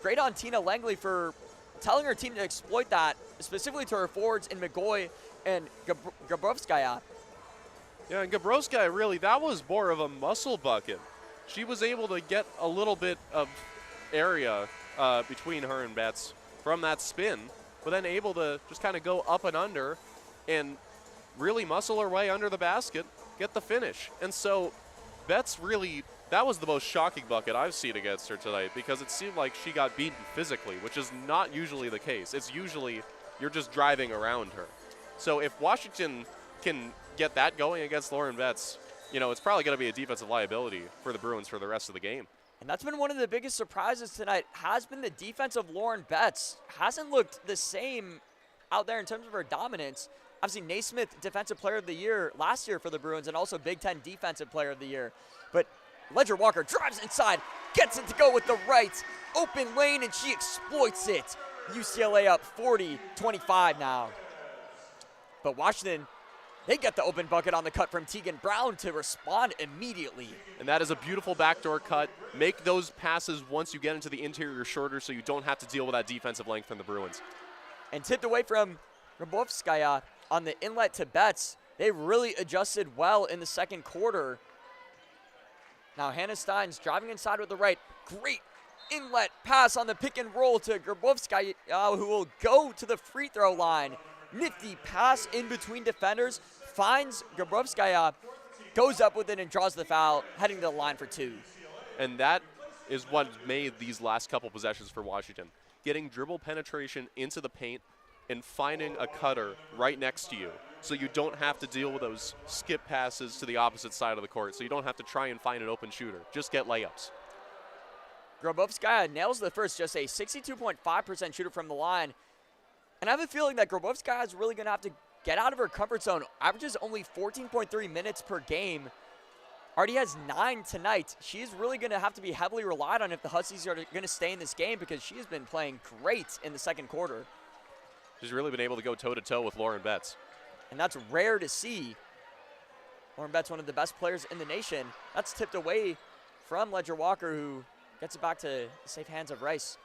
great on Tina Langley for telling her team to exploit that, specifically to her forwards in McGoy and Grabowska. Yeah, and Grabowska, really, that was more of a muscle bucket. She was able to get a little bit of area between her and Betts from that spin, but then able to just kind of go up and under and really muscle her way under the basket, get the finish. And so Betts really, that was the most shocking bucket I've seen against her tonight, because it seemed like she got beaten physically, which is not usually the case. It's usually you're just driving around her. So if Washington can get that going against Lauren Betts, you know, it's probably going to be a defensive liability for the Bruins for the rest of the game. And that's been one of the biggest surprises tonight, has been the defense of Lauren Betts. Hasn't looked the same out there in terms of her dominance. Obviously, Naismith Defensive Player of the Year last year for the Bruins, and also Big Ten Defensive Player of the Year. But Ledger Walker drives inside, gets it to go with the right, open lane, and she exploits it. UCLA up 40-25 now. But Washington, they get the open bucket on the cut from Tegan Brown to respond immediately. And that is a beautiful backdoor cut. Make those passes once you get into the interior shorter so you don't have to deal with that defensive length from the Bruins. And tipped away from Grabowskaja on the inlet to Betts. They really adjusted well in the second quarter. Now Hannah Steins driving inside with the right. Great inlet pass on the pick and roll to Grabowskaja, who will go to the free throw line. Nifty pass in between defenders, finds Grabowskaja, goes up with it and draws the foul, heading to the line for two. And that is what made these last couple possessions for Washington. Getting dribble penetration into the paint and finding a cutter right next to you, so you don't have to deal with those skip passes to the opposite side of the court, so you don't have to try and find an open shooter. Just get layups. Grabowskaja nails the first, just a 62.5% shooter from the line. And I have a feeling that Grabowskaja is really going to have to get out of her comfort zone. Averages only 14.3 minutes per game. Already has 9 tonight. She's really going to have to be heavily relied on if the Huskies are going to stay in this game, because she has been playing great in the second quarter. She's really been able to go toe-to-toe with Lauren Betts. And that's rare to see. Lauren Betts, one of the best players in the nation. That's tipped away from Ledger Walker, who gets it back to the safe hands of Rice.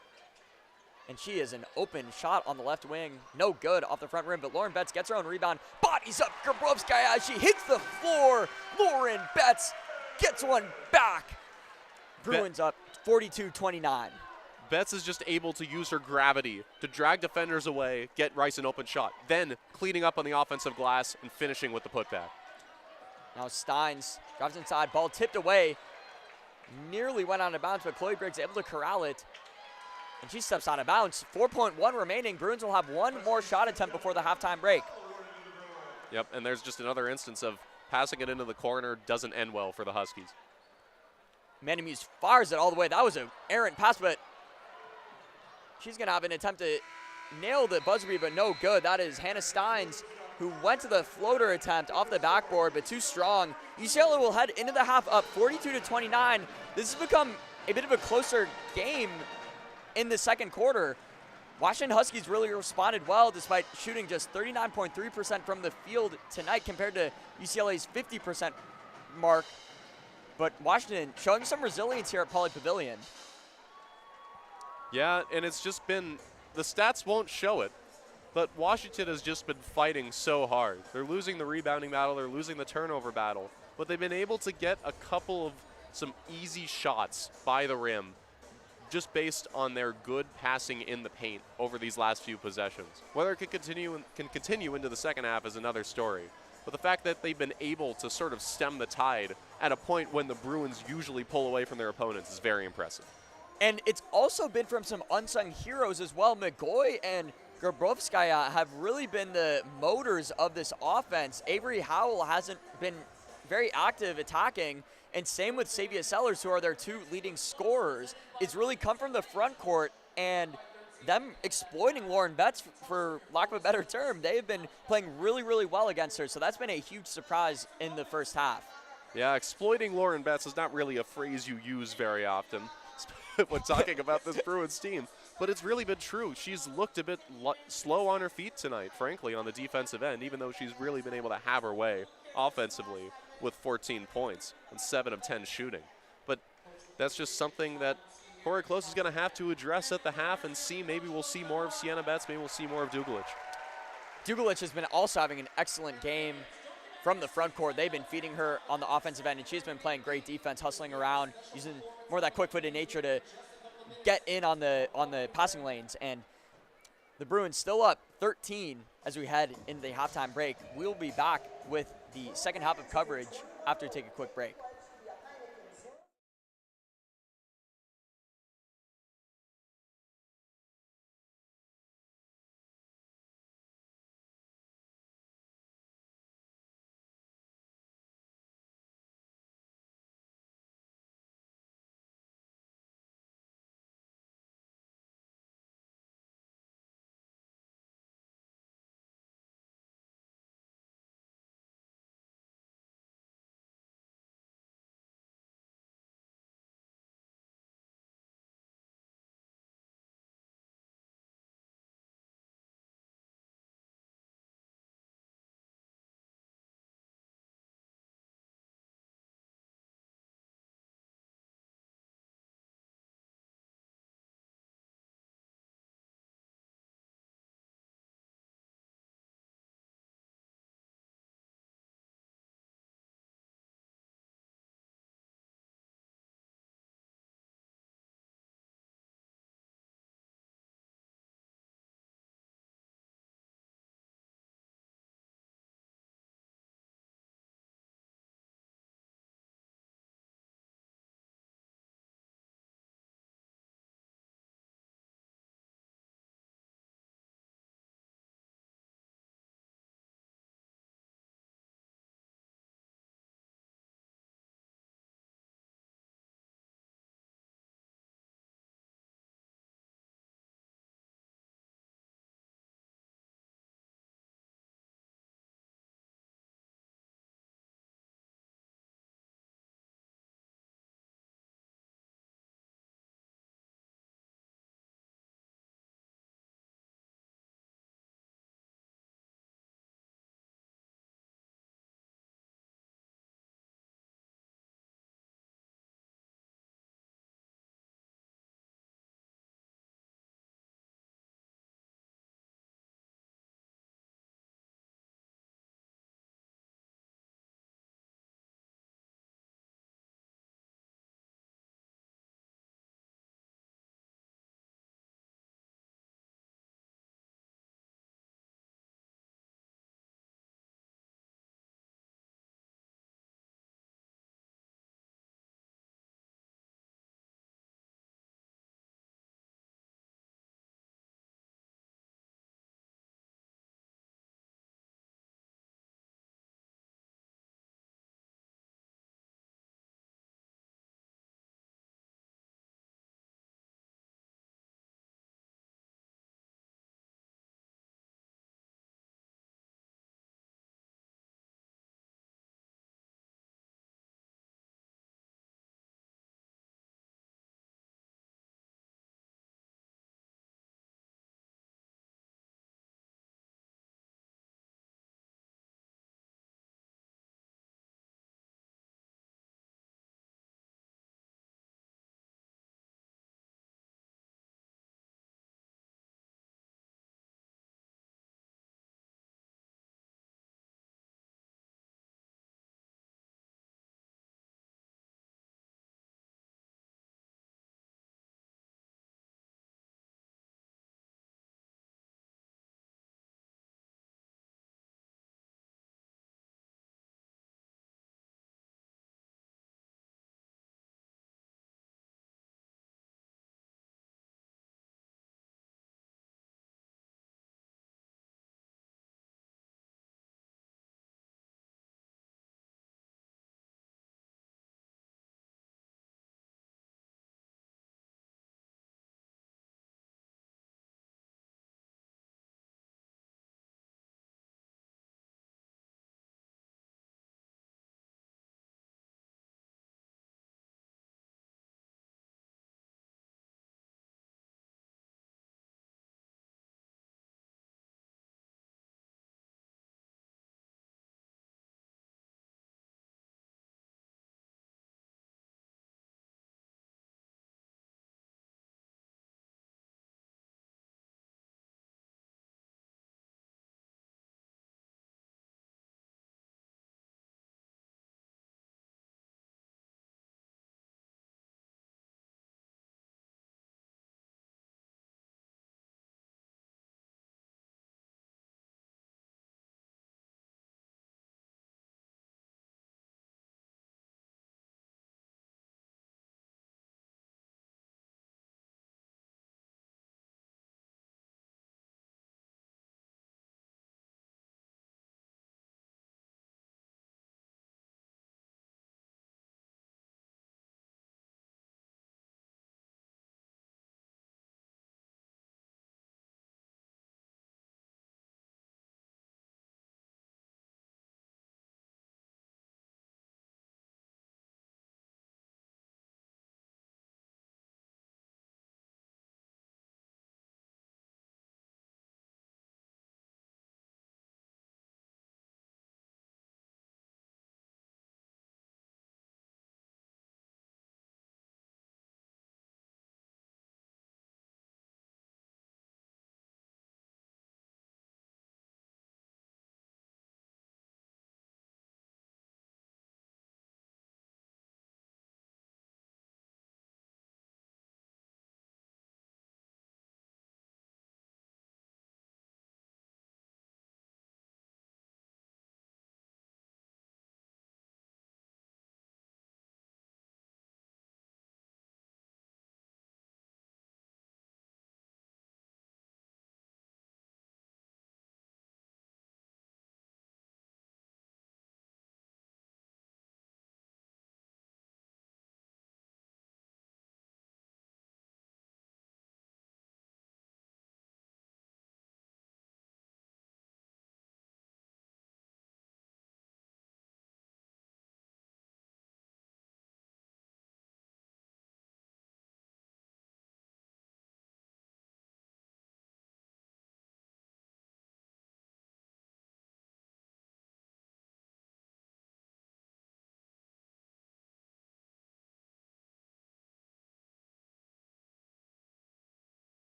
And she is an open shot on the left wing. No good off the front rim, but Lauren Betts gets her own rebound. Bodies up Grabowskaja as she hits the floor. Lauren Betts gets one back. Bruins up 42-29. Betts is just able to use her gravity to drag defenders away, get Rice an open shot, then cleaning up on the offensive glass and finishing with the putback. Now Steins drives inside, ball tipped away. Nearly went out of bounds, but Chloe Briggs able to corral it. And she steps out of bounds. 4.1 remaining. Bruins will have one more shot attempt before the halftime break. Yep, and there's just another instance of passing it into the corner doesn't end well for the Huskies. Manamuse fires it all the way. That was an errant pass, but she's going to have an attempt to nail the buzzer beater, but no good. That is Hannah Steins, who went to the floater attempt off the backboard, but too strong. UCLA will head into the half up 42-29. This has become a bit of a closer game in the second quarter. Washington Huskies really responded well despite shooting just 39.3% from the field tonight compared to UCLA's 50% mark. But Washington showing some resilience here at Pauley Pavilion. Yeah, and it's just been, the stats won't show it, but Washington has just been fighting so hard. They're losing the rebounding battle, they're losing the turnover battle, but they've been able to get a couple of some easy shots by the rim just based on their good passing in the paint over these last few possessions. Whether it can continue into the second half is another story. But the fact that they've been able to sort of stem the tide at a point when the Bruins usually pull away from their opponents is very impressive. And it's also been from some unsung heroes as well. McGoy and Grabowskaja have really been the motors of this offense. Avery Howell hasn't been very active attacking, and same with Savia Sellers, who are their two leading scorers. It's really come from the front court and them exploiting Lauren Betts, for lack of a better term. They have been playing really, really well against her, so that's been a huge surprise in the first half. Yeah, exploiting Lauren Betts is not really a phrase you use very often when talking about this Bruins team, but it's really been true. She's looked a bit slow on her feet tonight, frankly, on the defensive end, even though she's really been able to have her way offensively with 14 points and 7 of 10 shooting. But that's just something that Corey Close is going to have to address at the half and see. Maybe we'll see more of Sienna Betts. Maybe we'll see more of Dugalich. Dugalich has been also having an excellent game from the front court. They've been feeding her on the offensive end, and she's been playing great defense, hustling around, using more of that quick-footed nature to get in on the passing lanes. And the Bruins still up 13 as we head into the halftime break. We'll be back with the second half of coverage after we take a quick break.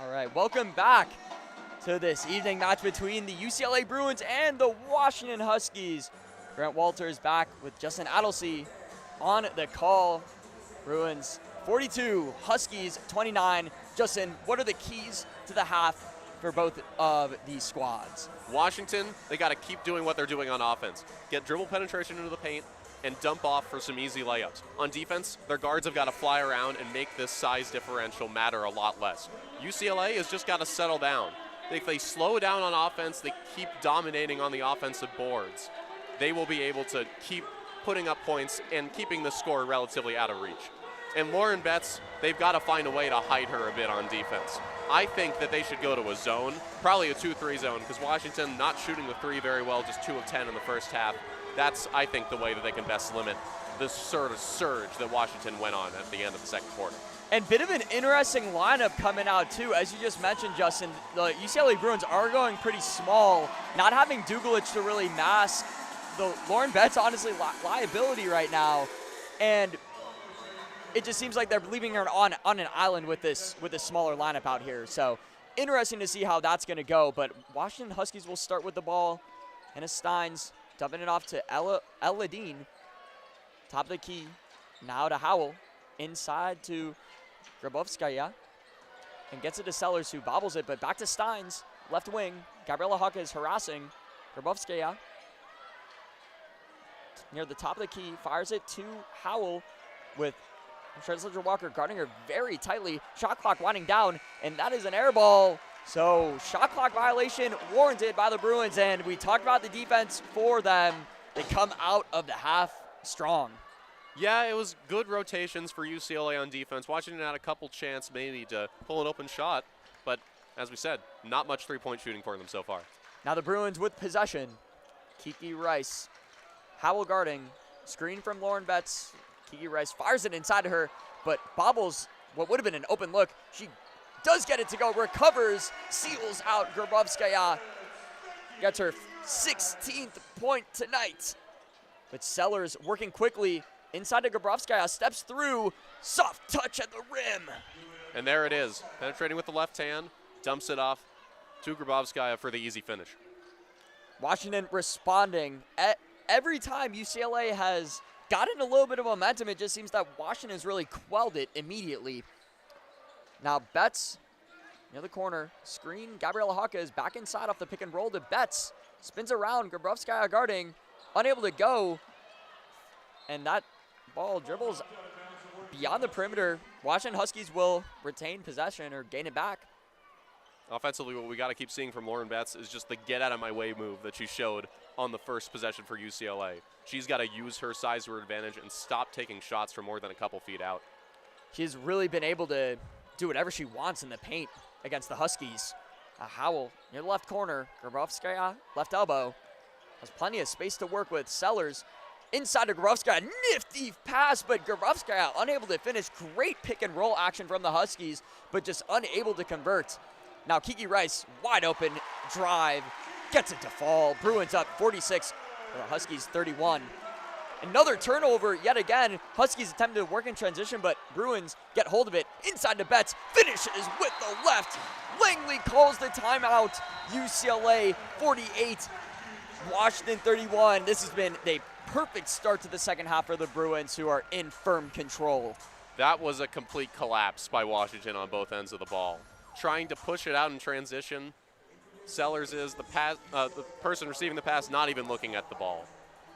All right, welcome back to this evening match between the UCLA Bruins and the Washington Huskies. Grant Walters back with Justin Attlesey on the call. Bruins 42, Huskies 29. Justin, what are the keys to the half for both of these squads? Washington, they got to keep doing what they're doing on offense. Get dribble penetration into the paint and dump off for some easy layups. On defense, their guards have got to fly around and make this size differential matter a lot less. UCLA has just got to settle down. If they slow down on offense, they keep dominating on the offensive boards, they will be able to keep putting up points and keeping the score relatively out of reach. And Lauren Betts, they've got to find a way to hide her a bit on defense. I think that they should go to a zone, probably a 2-3 zone, because Washington not shooting the three very well, just 2 of 10 in the first half. That's, I think, the way that they can best limit this sort of surge that Washington went on at the end of the second quarter. And bit of an interesting lineup coming out, too. As you just mentioned, Justin, the UCLA Bruins are going pretty small, not having Dugalich to really mask the Lauren Betts, honestly, liability right now. And it just seems like they're leaving her on an island with this smaller lineup out here. So interesting to see how that's going to go. But Washington Huskies will start with the ball. Hannah Steins dumping it off to Eladine. Top of the key. Now to Howell. Inside to Grabovskaya. And gets it to Sellers, who bobbles it. But back to Steins. Left wing. Gabriela Hawk is harassing Grabovskaya. Near the top of the key. Fires it to Howell with Tresleder Walker guarding her very tightly. Shot clock winding down, and that is an air ball. So shot clock violation warranted by the Bruins, and we talked about the defense for them. They come out of the half strong. Yeah, it was good rotations for UCLA on defense. Washington had a couple chance maybe to pull an open shot, but as we said, not much three-point shooting for them so far. Now the Bruins with possession. Kiki Rice, Howell guarding, screen from Lauren Betts. Kiki Rice fires it inside of her, but bobbles what would have been an open look. She does get it to go, recovers, seals out Grabovskaya. Gets her 16th point tonight. But Sellers working quickly inside to Grabovskaya, steps through, soft touch at the rim. And there it is, penetrating with the left hand, dumps it off to Grabovskaya for the easy finish. Washington responding. Every time UCLA has gotten a little bit of momentum, it just seems that Washington has really quelled it immediately. Now Betts near the corner, screen. Gabriela Hawk is back inside off the pick and roll to Betts. Spins around, Grabovskaya guarding, unable to go. And that ball dribbles beyond the perimeter. Washington Huskies will retain possession or gain it back. Offensively, what we got to keep seeing from Lauren Betts is just the get-out-of-my-way move that she showed on the first possession for UCLA. She's got to use her size to her advantage and stop taking shots from more than a couple feet out. She's really been able to do whatever she wants in the paint against the Huskies. Howell near the left corner. Grabovskaya, left elbow. Has plenty of space to work with. Sellers inside to Grabovskaya. Nifty pass, but Grabovskaya unable to finish. Great pick and roll action from the Huskies, but just unable to convert. Now Kiki Rice, wide open drive, gets it to fall. Bruins up 46, the Huskies 31. Another turnover yet again. Huskies attempted to work in transition, but Bruins get hold of it. Inside to Betts, finishes with the left. Langley calls the timeout. UCLA 48, Washington 31. This has been a perfect start to the second half for the Bruins, who are in firm control. That was a complete collapse by Washington on both ends of the ball. Trying to push it out in transition. Sellers is the person receiving the pass, not even looking at the ball.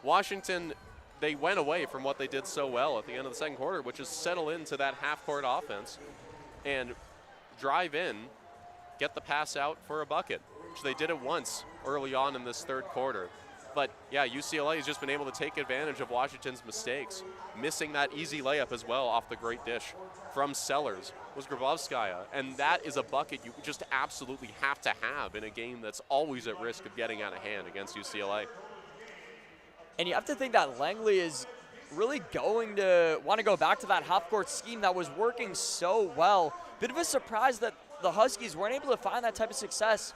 Washington, they went away from what they did so well at the end of the second quarter, which is settle into that half-court offense and drive in, get the pass out for a bucket, which they did it once early on in this third quarter. But yeah, UCLA has just been able to take advantage of Washington's mistakes, missing that easy layup as well off the great dish from Sellers was Grabovskaya, and that is a bucket you just absolutely have to have in a game that's always at risk of getting out of hand against UCLA. And you have to think that Langley is really going to want to go back to that half-court scheme that was working so well. Bit of a surprise that the Huskies weren't able to find that type of success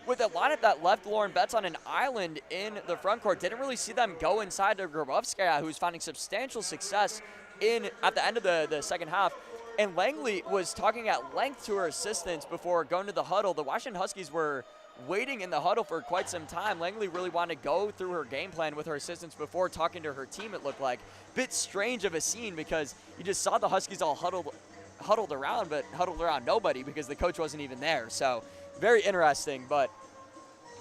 with a lineup that left Lauren Betts on an island in the front court. Didn't really see them go inside to Grabovskaya, who's finding substantial success at the end of the second half. And Langley was talking at length to her assistants before going to the huddle. The Washington Huskies were waiting in the huddle for quite some time. Langley really wanted to go through her game plan with her assistants before talking to her team, it looked like. Bit strange of a scene because you just saw the Huskies all huddled around, but huddled around nobody because the coach wasn't even there. So very interesting, but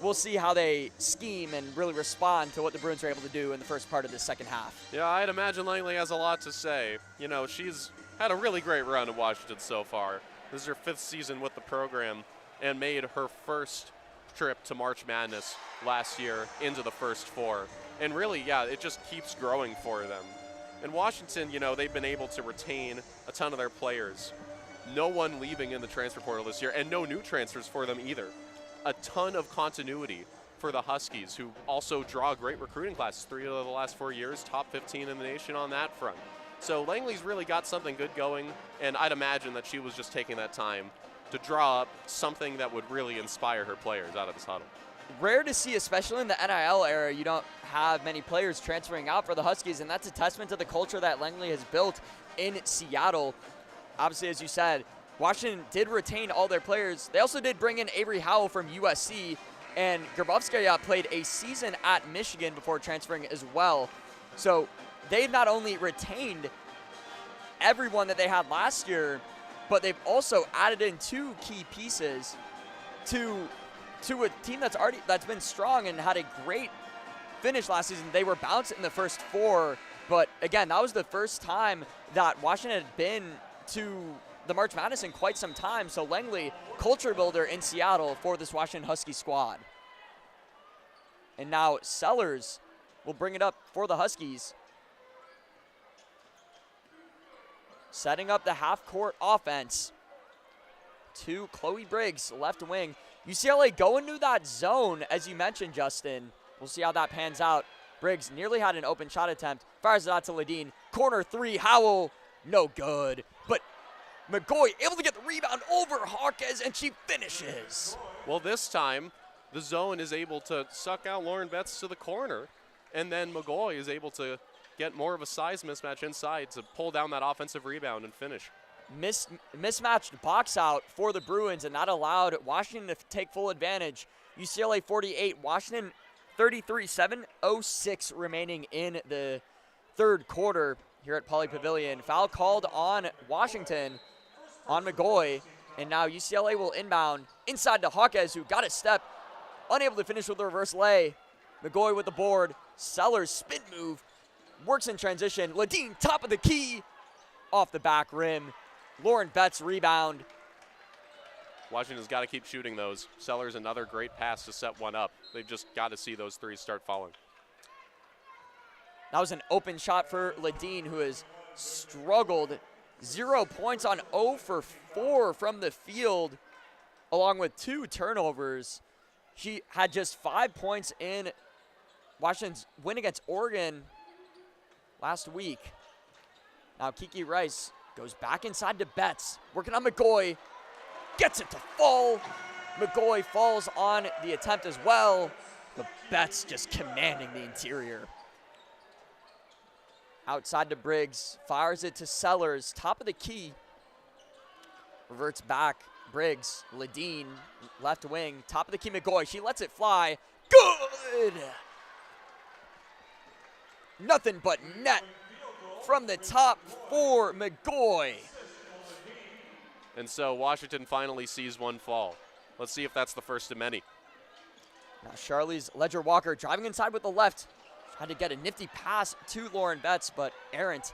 we'll see how they scheme and really respond to what the Bruins are able to do in the first part of the second half. Yeah, I'd imagine Langley has a lot to say. You know, she's had a really great run in Washington so far. This is her 5th season with the program and made her first trip to March Madness last year into the first 4. And really, yeah, it just keeps growing for them. In Washington, you know, they've been able to retain a ton of their players. No one leaving in the transfer portal this year, and no new transfers for them either. A ton of continuity for the Huskies, who also draw great recruiting classes. 3 of the last 4 years, top 15 in the nation on that front. So Langley's really got something good going, and I'd imagine that she was just taking that time to draw up something that would really inspire her players out of this huddle. Rare to see, especially in the NIL era, you don't have many players transferring out for the Huskies, and that's a testament to the culture that Langley has built in Seattle. Obviously, as you said, Washington did retain all their players. They also did bring in Avery Howell from USC, and Grabovskaya played a season at Michigan before transferring as well. So they've not only retained everyone that they had last year, but they've also added in 2 key pieces to a team that's been strong and had a great finish last season. They were bounced in the first 4, but again, that was the first time that Washington had been to the March Madness in quite some time. So Langley, culture builder in Seattle for this Washington Husky squad. And now Sellers will bring it up for the Huskies. Setting up the half-court offense to Chloe Briggs, left wing. UCLA going to that zone, as you mentioned, Justin. We'll see how that pans out. Briggs nearly had an open shot attempt. Fires it out to Ledeen. Corner 3, Howell, no good. But McGoy able to get the rebound over Hawkes, and she finishes. Well, this time, the zone is able to suck out Lauren Betts to the corner, and then McGoy is able to get more of a size mismatch inside to pull down that offensive rebound and finish. Mismatched box out for the Bruins, and that allowed Washington to take full advantage. UCLA 48, Washington 33, 7:06 remaining in the third quarter here at Pauley Pavilion. Foul called on Washington, on McGoy, and now UCLA will inbound inside to Hawkes, who got a step, unable to finish with the reverse lay. McGoy with the board, Sellers spin move, works in transition. Ledeen top of the key, off the back rim. Lauren Betts rebound. Washington's got to keep shooting those. Sellers another great pass to set one up. They've just got to see those threes start falling. That was an open shot for Ledeen, who has struggled. 0 points on 0 for 4 from the field, along with 2 turnovers. She had just 5 points in Washington's win against Oregon last week. Now Kiki Rice goes back inside to Betts, working on McGoy, gets it to fall. McGoy falls on the attempt as well, but Betts just commanding the interior. Outside to Briggs, fires it to Sellers, top of the key. Reverts back, Briggs, Ledeen, left wing, top of the key McGoy. She lets it fly, good! Nothing but net from the top for McGoy. And so Washington finally sees one fall. Let's see if that's the first of many. Now Charlize Ledger-Walker driving inside with the left. Had to get a nifty pass to Lauren Betts, but errant.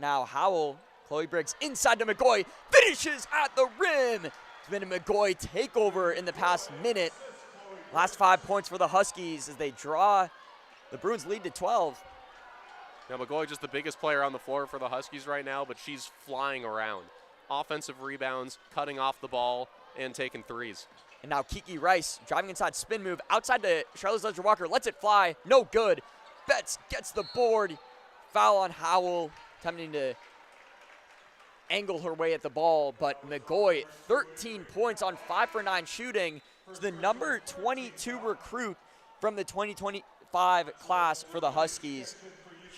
Now Howell, Chloe Briggs inside to McGoy, finishes at the rim. It's been a McGoy takeover in the past minute. Last 5 points for the Huskies as they draw the Bruins lead to 12. Now McGoy just the biggest player on the floor for the Huskies right now, but she's flying around. Offensive rebounds, cutting off the ball, and taking threes. And now Kiki Rice driving inside, spin move, outside to Charlotte Ledger-Walker, lets it fly, no good. Betts gets the board, foul on Howell, attempting to angle her way at the ball, but McGoy, 13 points on 5 for 9 shooting, is the number 22 recruit from the 2025 class for the Huskies.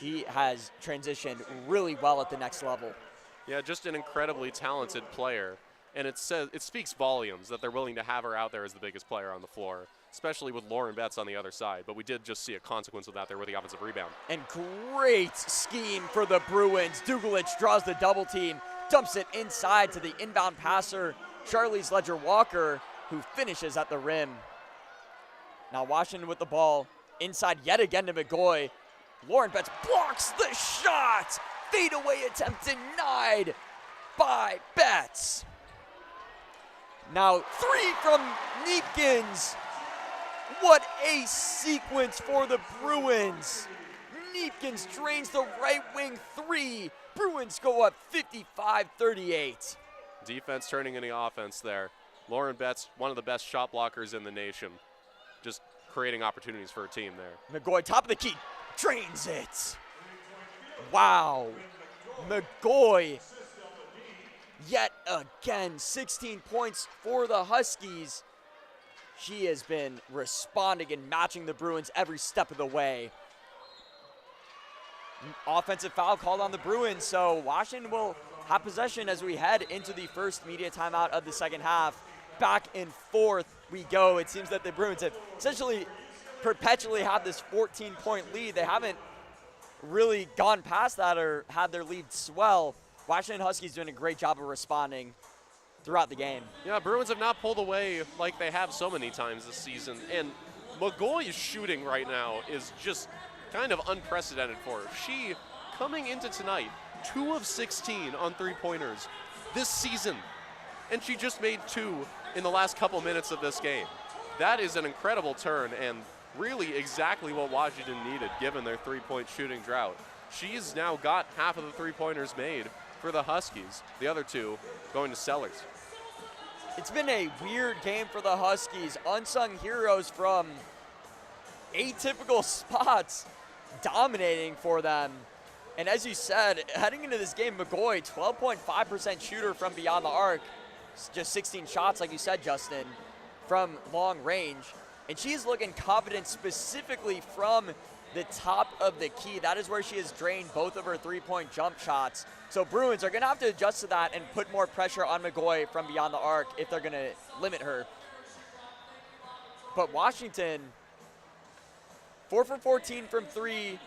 He has transitioned really well at the next level. Yeah, just an incredibly talented player. And it speaks volumes that they're willing to have her out there as the biggest player on the floor, especially with Lauren Betts on the other side. But we did just see a consequence of that there with the offensive rebound. And great scheme for the Bruins. Dugulich draws the double team, dumps it inside to the inbound passer, Charlize Ledger-Walker, who finishes at the rim. Now Washington with the ball, inside yet again to McGoy. Lauren Betts blocks the shot. Fadeaway attempt denied by Betts. Now 3 from Neepkins. What a sequence for the Bruins. Neepkins drains the right wing 3. Bruins go up 55-38. Defense turning into offense there. Lauren Betts, one of the best shot blockers in the nation. Just creating opportunities for her team there. McGoy, top of the key, drains it. Wow. McGoy, yet again, 16 points for the Huskies. She has been responding and matching the Bruins every step of the way. Offensive foul called on the Bruins, so Washington will have possession as we head into the first media timeout of the second half. Back and forth we go. It seems that the Bruins have essentially perpetually had this 14-point lead. They haven't really gone past that or had their lead swell. Washington Huskies doing a great job of responding throughout the game. Yeah, Bruins have not pulled away like they have so many times this season. And McGoy's shooting right now is just kind of unprecedented for her. She, coming into tonight, 2 of 16 on three-pointers this season. And she just made 2 in the last couple minutes of this game. That is an incredible turn and really exactly what Washington needed given their three-point shooting drought. She's now got half of the three-pointers made for the Huskies. The other 2 going to Sellers. It's been a weird game for the Huskies. Unsung heroes from atypical spots dominating for them. And as you said, heading into this game, McGoy, 12.5% shooter from beyond the arc. Just 16 shots, like you said, Justin, from long range. And she's looking confident specifically from the top of the key. That is where she has drained both of her three-point jump shots. So Bruins are going to have to adjust to that and put more pressure on McGoy from beyond the arc if they're going to limit her. But Washington, 4 for 14 from 3.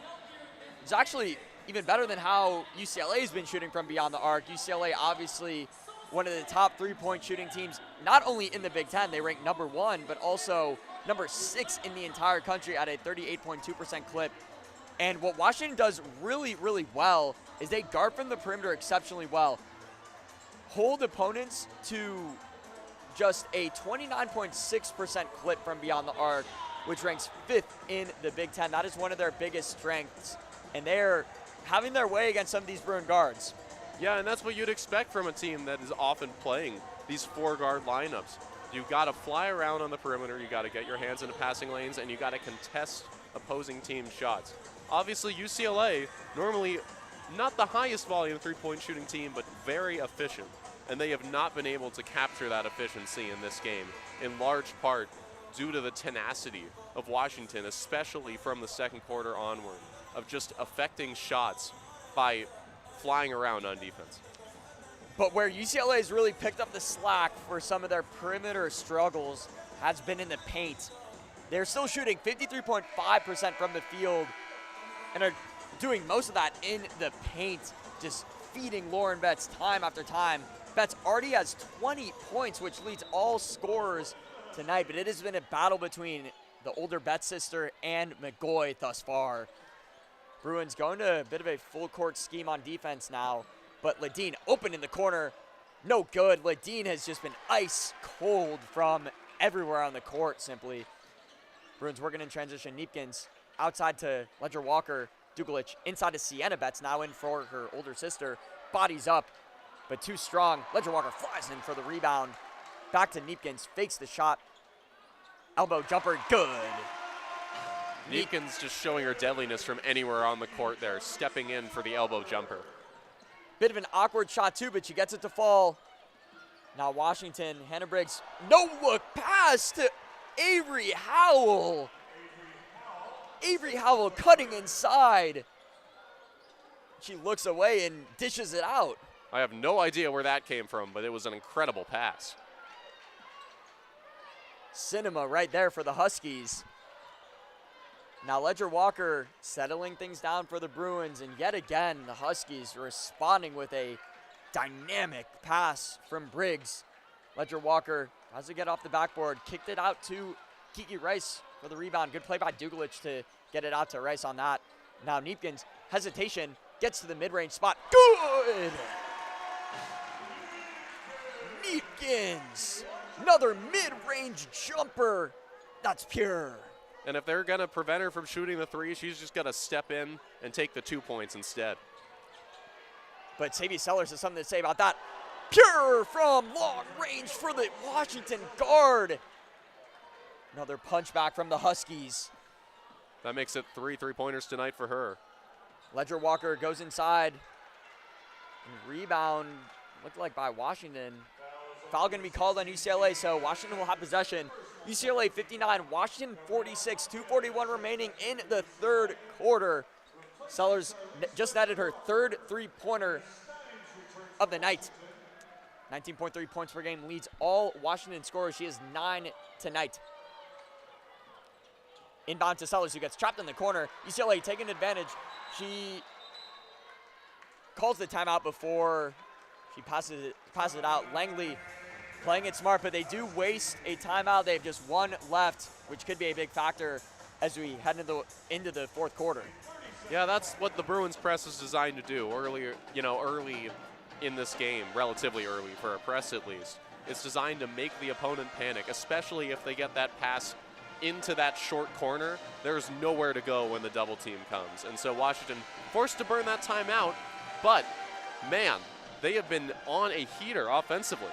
It's actually even better than how UCLA has been shooting from beyond the arc. UCLA obviously one of the top three-point shooting teams, not only in the Big Ten, they rank number 1, but also number 6 in the entire country at a 38.2% clip. And what Washington does really, really well is they guard from the perimeter exceptionally well. Hold opponents to just a 29.6% clip from beyond the arc, which ranks 5th in the Big Ten. That is one of their biggest strengths. And they're having their way against some of these Bruin guards. Yeah, and that's what you'd expect from a team that is often playing these 4-guard lineups. You've got to fly around on the perimeter, you got to get your hands into passing lanes, and you got to contest opposing team shots. Obviously, UCLA, normally not the highest volume three-point shooting team, but very efficient. And they have not been able to capture that efficiency in this game, in large part due to the tenacity of Washington, especially from the second quarter onward, of just affecting shots by flying around on defense. But where UCLA has really picked up the slack for some of their perimeter struggles has been in the paint. They're still shooting 53.5% from the field and are doing most of that in the paint, just feeding Lauren Betts time after time. Betts already has 20 points, which leads all scorers tonight, but it has been a battle between the older Betts sister and McGoy thus far. Bruins going to a bit of a full court scheme on defense now, but Ledeen open in the corner, no good. Ledeen has just been ice cold from everywhere on the court simply. Bruins working in transition. Neepkins outside to Ledger-Walker. Dugulich inside to Sienna Betts, now in for her older sister. Bodies up, but too strong. Ledger-Walker flies in for the rebound. Back to Neepkins, fakes the shot. Elbow jumper, good. Neepkins just showing her deadliness from anywhere on the court there, stepping in for the elbow jumper. Bit of an awkward shot too, but she gets it to fall. Now Washington, Hannah Briggs, no look pass to Avery Howell. Avery Howell cutting inside. She looks away and dishes it out. I have no idea where that came from, but it was an incredible pass. Cinema right there for the Huskies. Now Ledger Walker settling things down for the Bruins, and yet again the Huskies responding with a dynamic pass from Briggs. Ledger Walker has to get off the backboard, kicked it out to Kiki Rice for the rebound. Good play by Dugalich to get it out to Rice on that. Now Neepkins, hesitation, gets to the mid-range spot. Good! Neepkins, another mid-range jumper. That's pure. And if they're going to prevent her from shooting the three, she's just got to step in and take the 2 points instead. But Sadie Sellers has something to say about that. Pure from long range for the Washington guard. Another punch back from the Huskies. That makes it 3 3-pointers tonight for her. Ledger Walker goes inside. And rebound, looked like by Washington. Foul going to be called on UCLA, so Washington will have possession. UCLA 59, Washington 46, 2:41 remaining in the third quarter. Sellers just netted her third three-pointer of the night. 19.3 points per game, leads all Washington scorers. She has 9 tonight. Inbound to Sellers, who gets trapped in the corner. UCLA taking advantage. She calls the timeout before she passes it out. Langley playing it smart, but they do waste a timeout. They have just one left, which could be a big factor as we head into the fourth quarter. Yeah, that's what the Bruins press is designed to do early in this game, relatively early for a press at least. It's designed to make the opponent panic, especially if they get that pass into that short corner. There's nowhere to go when the double team comes. And so Washington forced to burn that timeout, but man, they have been on a heater offensively.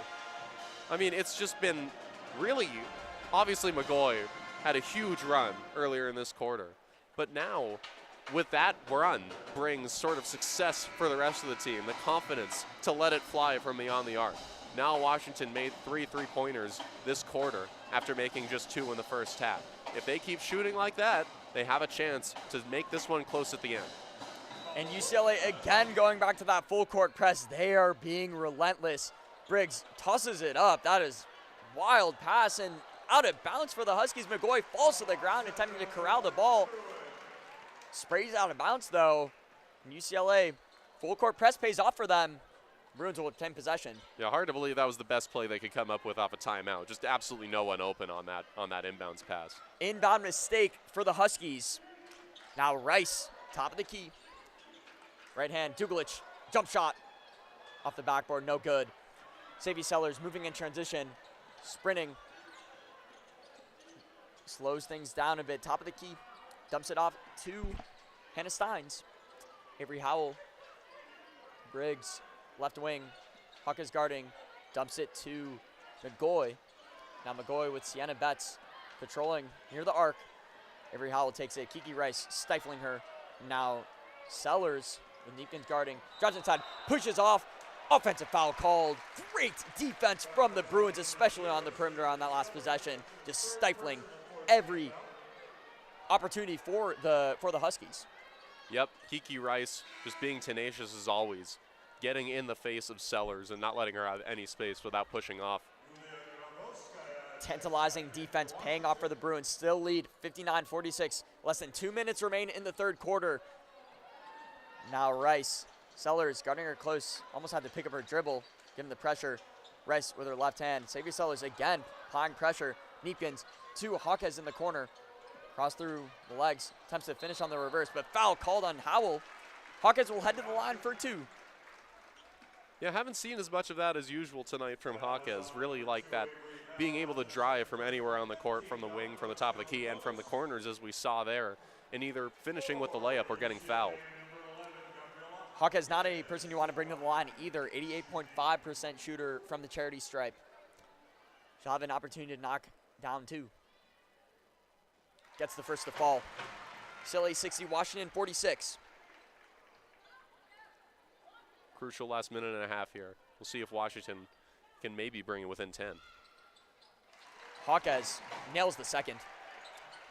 I mean, it's just been really, obviously McGoy had a huge run earlier in this quarter, but now with that run brings sort of success for the rest of the team, the confidence to let it fly from beyond the arc. Now Washington made 3 3-pointers this quarter after making just 2 in the first half. If they keep shooting like that, they have a chance to make this one close at the end. And UCLA again going back to that full court press. They are being relentless. Briggs tosses it up. That is wild pass and out of bounds for the Huskies. McGoy falls to the ground attempting to corral the ball. Sprays out of bounds though. And UCLA full court press pays off for them. Bruins will obtain possession. Yeah, hard to believe that was the best play they could come up with off a timeout. Just absolutely no one open on that inbounds pass. Inbound mistake for the Huskies. Now Rice, top of the key. Right hand, Dugalich, jump shot. Off the backboard, no good. Sadie Sellers moving in transition, sprinting. Slows things down a bit, top of the key. Dumps it off to Hannah Steins. Avery Howell, Briggs, left wing. Huck is guarding, dumps it to McGoy. Now McGoy with Sienna Betts patrolling near the arc. Avery Howell takes it, Kiki Rice stifling her. Now Sellers with Neepkins guarding, drives inside, pushes off. Offensive foul called. Great defense from the Bruins, especially on the perimeter on that last possession, just stifling every opportunity for the Huskies. Yep, Kiki Rice just being tenacious as always, getting in the face of Sellers and not letting her have any space without pushing off. Tantalizing defense paying off for the Bruins. Still lead 59-46. Less than 2 minutes remain in the third quarter. Now Rice. Sellers guarding her close. Almost had to pick up her dribble, given the pressure. Rice with her left hand. Xavier Sellers again applying pressure. Neepkins to Hawkes in the corner. Cross through the legs. Attempts to finish on the reverse, but foul called on Howell. Hawkes will head to the line for 2. Yeah, haven't seen as much of that as usual tonight from Hawkes. Really like that, being able to drive from anywhere on the court, from the wing, from the top of the key, and from the corners as we saw there, and either finishing with the layup or getting fouled. Hawkes not a person you want to bring to the line either. 88.5% shooter from the charity stripe. She'll have an opportunity to knock down 2. Gets the first to fall. UCLA 60, Washington 46. Crucial last minute and a half here. We'll see if Washington can maybe bring it within 10. Hawkes nails the second.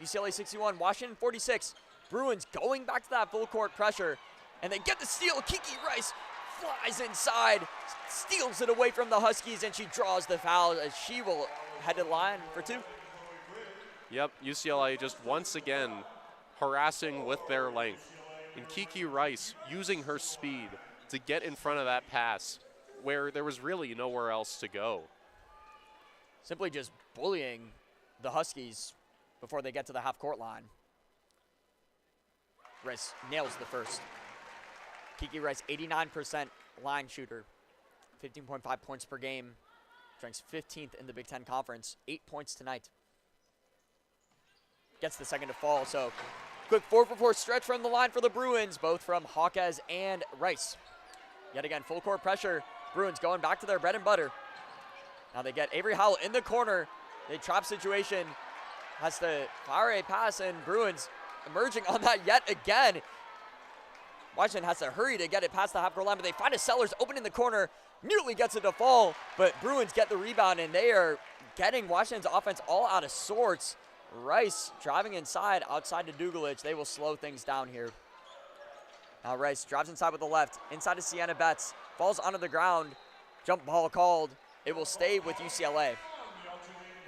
UCLA 61, Washington 46. Bruins going back to that full court pressure. And they get the steal. Kiki Rice flies inside, steals it away from the Huskies, and she draws the foul as she will head to the line for 2. Yep, UCLA just once again harassing with their length. And Kiki Rice using her speed to get in front of that pass where there was really nowhere else to go. Simply just bullying the Huskies before they get to the half-court line. Rice nails the first. Kiki Rice, 89% line shooter, 15.5 points per game, ranks 15th in the Big Ten Conference, 8 points tonight. Gets the second to fall, so quick 4-for-4 stretch from the line for the Bruins, both from Hawkes and Rice. Yet again, full court pressure. Bruins going back to their bread and butter. Now they get Avery Howell in the corner. They trap situation, has to fire a pass, and Bruins emerging on that yet again. Washington has to hurry to get it past the half-court line, but they find a Sellers open in the corner, nearly gets it to fall, but Bruins get the rebound, and they are getting Washington's offense all out of sorts. Rice driving inside, outside to Dugalich. They will slow things down here. Now Rice drives inside with the left, inside to Sienna Betts, falls onto the ground, jump ball called. It will stay with UCLA.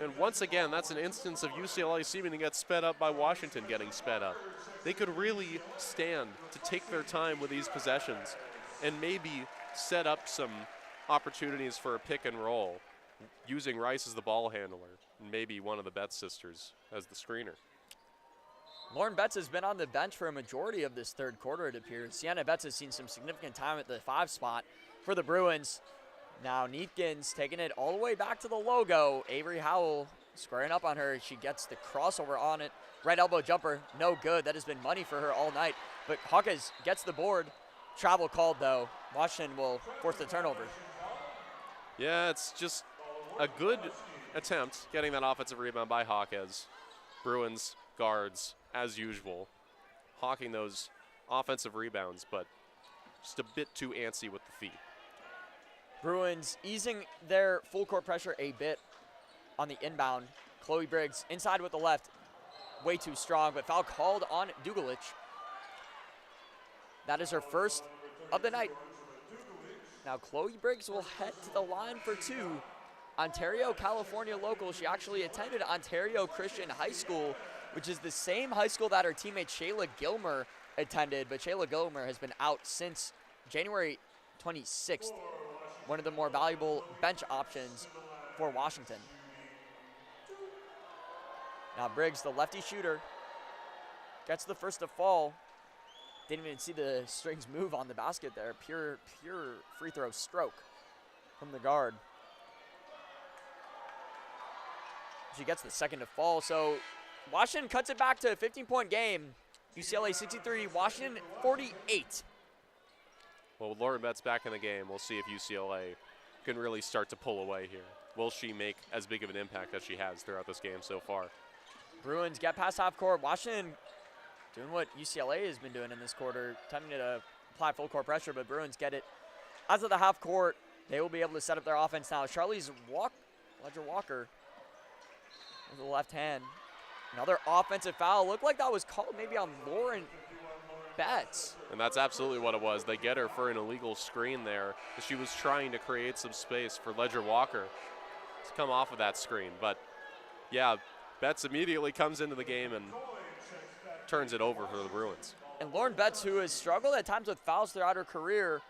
And once again, that's an instance of UCLA seeming to get sped up by Washington getting sped up. They could really stand to take their time with these possessions and maybe set up some opportunities for a pick and roll, using Rice as the ball handler and maybe one of the Betts sisters as the screener. Lauren Betts has been on the bench for a majority of this third quarter, it appears. Sienna Betts has seen some significant time at the 5 spot for the Bruins. Now Neatkins taking it all the way back to the logo. Avery Howell squaring up on her. She gets the crossover on it. Right elbow jumper, no good. That has been money for her all night. But Hawkes gets the board. Travel called though. Washington will force the turnover. Yeah, it's just a good attempt getting that offensive rebound by Hawkes. Bruins guards, as usual, hawking those offensive rebounds, but just a bit too antsy with the feet. Bruins easing their full court pressure a bit on the inbound. Chloe Briggs inside with the left, way too strong, but foul called on Dugalich. That is her first of the night. Now Chloe Briggs will head to the line for 2. Ontario, California local. She actually attended Ontario Christian High School, which is the same high school that her teammate Shayla Gilmer attended, but Shayla Gilmer has been out since January 26th. One of the more valuable bench options for Washington. Now Briggs, the lefty shooter, gets the first to fall. Didn't even see the strings move on the basket there. Pure free throw stroke from the guard. She gets the second to fall. So Washington cuts it back to a 15-point game. UCLA 63, Washington 48. Well, with Lauren Betts back in the game, we'll see if UCLA can really start to pull away here. Will she make as big of an impact as she has throughout this game so far? Bruins get past half court. Washington doing what UCLA has been doing in this quarter, attempting to apply full court pressure, but Bruins get it out of the half court. They will be able to set up their offense now. Charlie's Ledger Walker with the left hand. Another offensive foul. Looked like that was called maybe on Lauren Betts. And that's absolutely what it was. They get her for an illegal screen there. She was trying to create some space for Ledger Walker to come off of that screen. But yeah, Betts immediately comes into the game and turns it over for the Bruins. And Lauren Betts, who has struggled at times with fouls throughout her career,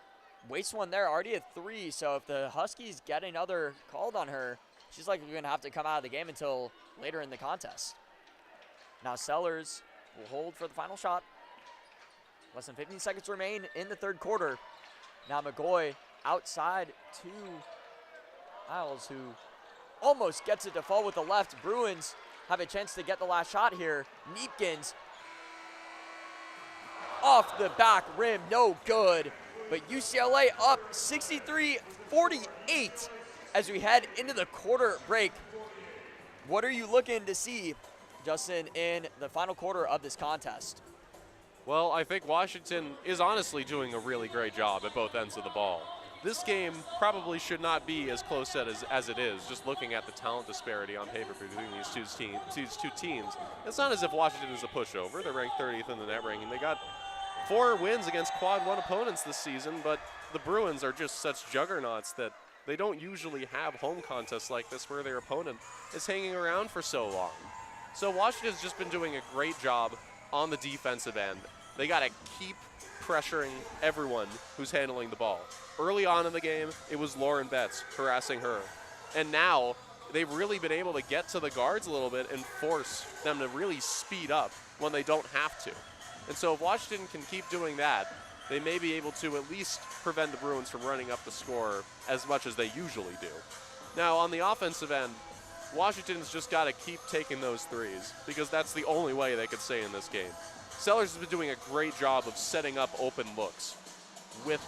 wastes one there, already at 3. So if the Huskies get another called on her, she's likely going to have to come out of the game until later in the contest. Now Sellers will hold for the final shot. Less than 15 seconds remain in the third quarter. Now McGoy outside to Isles, who almost gets it to fall with the left. Bruins have a chance to get the last shot here. Neepkins off the back rim, no good. But UCLA up 63-48 as we head into the quarter break. What are you looking to see, Justin, in the final quarter of this contest? Well, I think Washington is honestly doing a really great job at both ends of the ball. This game probably should not be as close as it is, just looking at the talent disparity on paper between these two teams. It's not as if Washington is a pushover. They're ranked 30th in the net ranking. They got 4 wins against quad 1 opponents this season, but the Bruins are just such juggernauts that they don't usually have home contests like this where their opponent is hanging around for so long. So Washington's just been doing a great job on the defensive end. They got to keep pressuring everyone who's handling the ball. Early on in the game, it was Lauren Betts harassing her. And now they've really been able to get to the guards a little bit and force them to really speed up when they don't have to. And so if Washington can keep doing that, they may be able to at least prevent the Bruins from running up the score as much as they usually do. Now, on the offensive end, Washington's just got to keep taking those threes because that's the only way they could stay in this game. Sellers has been doing a great job of setting up open looks with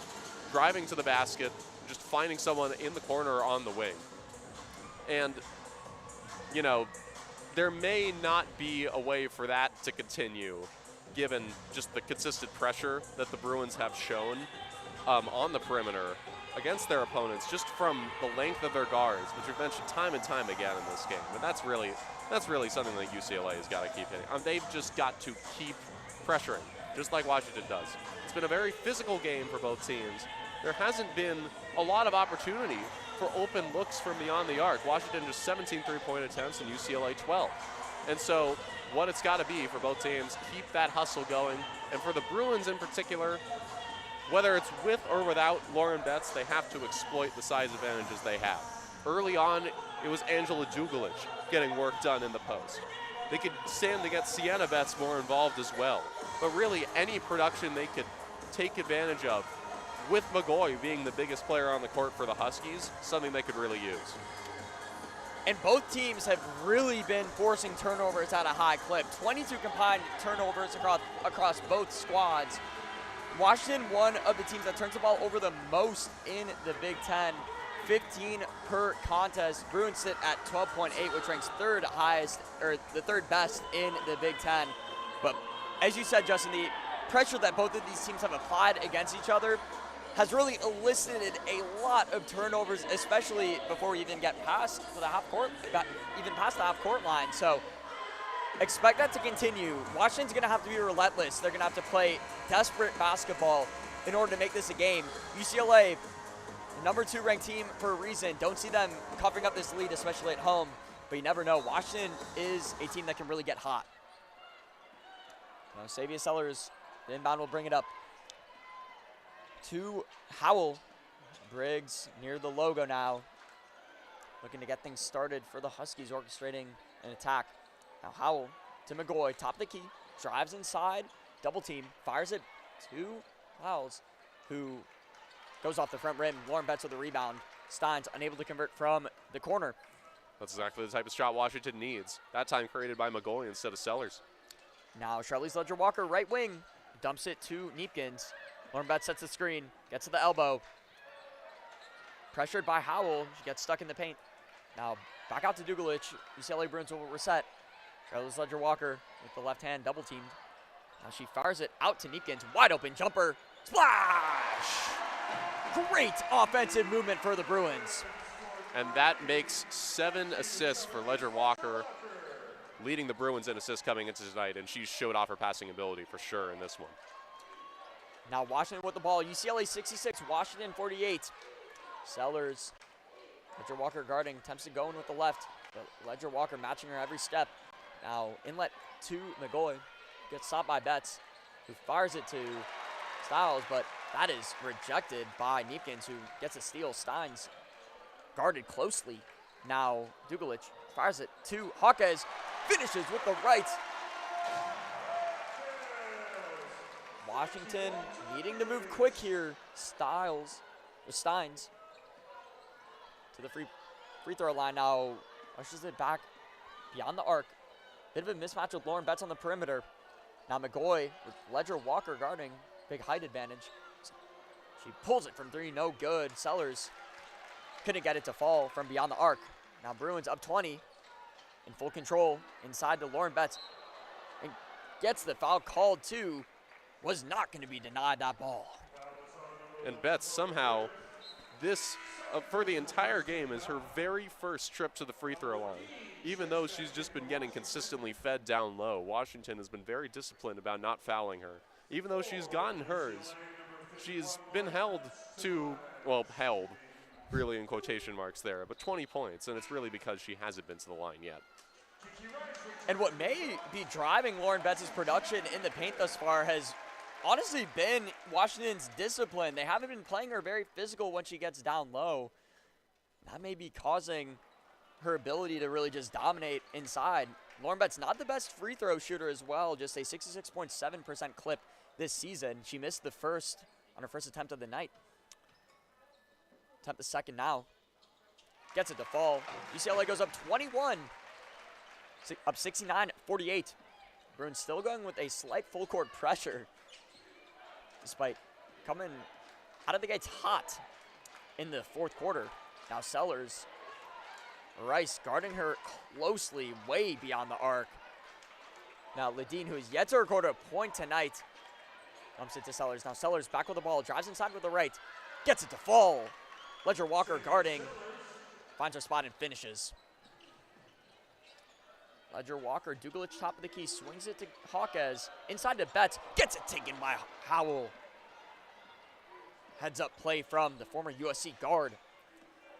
driving to the basket, just finding someone in the corner or on the wing. And, you know, there may not be a way for that to continue given just the consistent pressure that the Bruins have shown on the perimeter against their opponents, just from the length of their guards, which we've mentioned time and time again in this game. But that's really something that UCLA has got to keep hitting. They've just got to keep pressuring, just like Washington does. It's been a very physical game for both teams. There hasn't been a lot of opportunity for open looks from beyond the arc. Washington just 17 three-point attempts and UCLA 12. And so what it's got to be for both teams, keep that hustle going. And for the Bruins in particular, whether it's with or without Lauren Betts, they have to exploit the size advantages they have. Early on, it was Angela Dugalich getting work done in the post. They could stand to get Sienna Betts more involved as well. But really, any production they could take advantage of, with McGoy being the biggest player on the court for the Huskies, something they could really use. And both teams have really been forcing turnovers at a high clip. 22 combined turnovers across both squads. Washington, one of the teams that turns the ball over the most in the Big Ten, 15 per contest. Bruins sit at 12.8, which ranks third highest, or the third best in the Big Ten. But as you said, Justin, the pressure that both of these teams have applied against each other has really elicited a lot of turnovers, especially before we even get past the half court line. So expect that to continue. Washington's going to have to be relentless. They're going to have to play desperate basketball in order to make this a game. UCLA, the number 2 ranked team for a reason. Don't see them covering up this lead, especially at home. But you never know. Washington is a team that can really get hot. Now, Savia Sellers, the inbound will bring it up to Howell. Briggs near the logo now, looking to get things started for the Huskies, orchestrating an attack. Now Howell to McGoy, top of the key, drives inside, double team, fires it to Howells, who goes off the front rim. Lauren Betts with the rebound. Steins unable to convert from the corner. That's exactly the type of shot Washington needs. That time created by McGoy instead of Sellers. Now Charlize Ledger-Walker, right wing, dumps it to Neepkins. Lauren Betts sets the screen, gets to the elbow. Pressured by Howell, she gets stuck in the paint. Now back out to Dugalich. UCLA Bruins will reset. Charlize Ledger-Walker with the left hand, double teamed. Now she fires it out to Neepkins, wide open jumper, splash! Great offensive movement for the Bruins. And that makes 7 assists for Ledger-Walker, leading the Bruins in assists coming into tonight, and she showed off her passing ability for sure in this one. Now Washington with the ball. UCLA 66, Washington 48. Sellers, Ledger-Walker guarding, attempts to go in with the left, but Ledger-Walker matching her every step. Now inlet to McGoy, gets stopped by Betts, who fires it to Stiles, but that is rejected by Neepkins, who gets a steal. Steins guarded closely. Now Dugalich fires it to Hawkes, finishes with the right. Washington needing to move quick here. Steins to the free throw line now. Pushes it back beyond the arc. Bit of a mismatch with Lauren Betts on the perimeter. Now McGoy with Ledger-Walker guarding. Big height advantage. She pulls it from 3, no good. Sellers couldn't get it to fall from beyond the arc. Now Bruins up 20, in full control, inside to Lauren Betts. And gets the foul called too. Was not going to be denied that ball. And Betts somehow, this, for the entire game, is her very first trip to the free throw line. Even though she's just been getting consistently fed down low, Washington has been very disciplined about not fouling her. even though she's gotten hers, she's been held to, well, held, really in quotation marks there, but 20 points, and it's really because she hasn't been to the line yet. And what may be driving Lauren Betts' production in the paint thus far has honestly been Washington's discipline. They haven't been playing her very physical when she gets down low. That may be causing her ability to really just dominate inside. Lauren Betts not the best free throw shooter as well, just a 66.7% clip this season. She missed the first on her first attempt of the night. Attempt the second now. Gets it to fall. UCLA goes up 21, up 69-48. Bruins still going with a slight full court pressure, despite coming out of the gates hot in the fourth quarter. Now Sellers, Rice guarding her closely, way beyond the arc. Now Ledeen, who is yet to record a point tonight, dumps it to Sellers. Now Sellers back with the ball, drives inside with the right, gets it to fall. Ledger Walker guarding, finds her spot and finishes. Ledger Walker, Dugalich top of the key, swings it to Hawkes, inside to Betts, gets it taken by Howell. Heads up play from the former USC guard.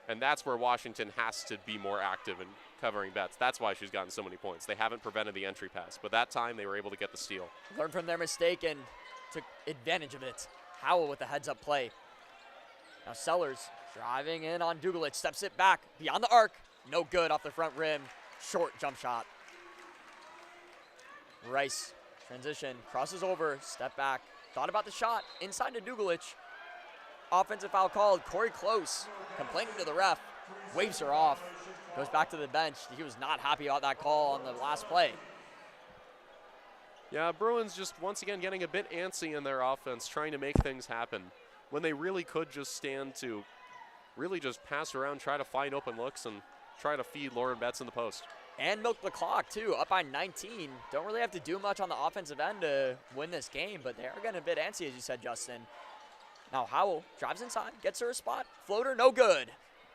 And that's where Washington has to be more active in covering Betts. That's why she's gotten so many points. They haven't prevented the entry pass, but that time they were able to get the steal. Learned from their mistake and took advantage of it. Howell with the heads up play. Now Sellers driving in on Dugalich, steps it back beyond the arc. No good off the front rim. Short jump shot. Rice, transition, crosses over, step back. Thought about the shot, inside to Dugalich. Offensive foul called. Corey Close complaining to the ref, waves her off, goes back to the bench. He was not happy about that call on the last play. Yeah, Bruins just once again getting a bit antsy in their offense, trying to make things happen when they really could just stand to really just pass around, try to find open looks, and try to feed Lauren Betts in the post. And milk the clock, too, up by 19. Don't really have to do much on the offensive end to win this game, but they are getting a bit antsy, as you said, Justin. Now Howell drives inside, gets her a spot. Floater, no good.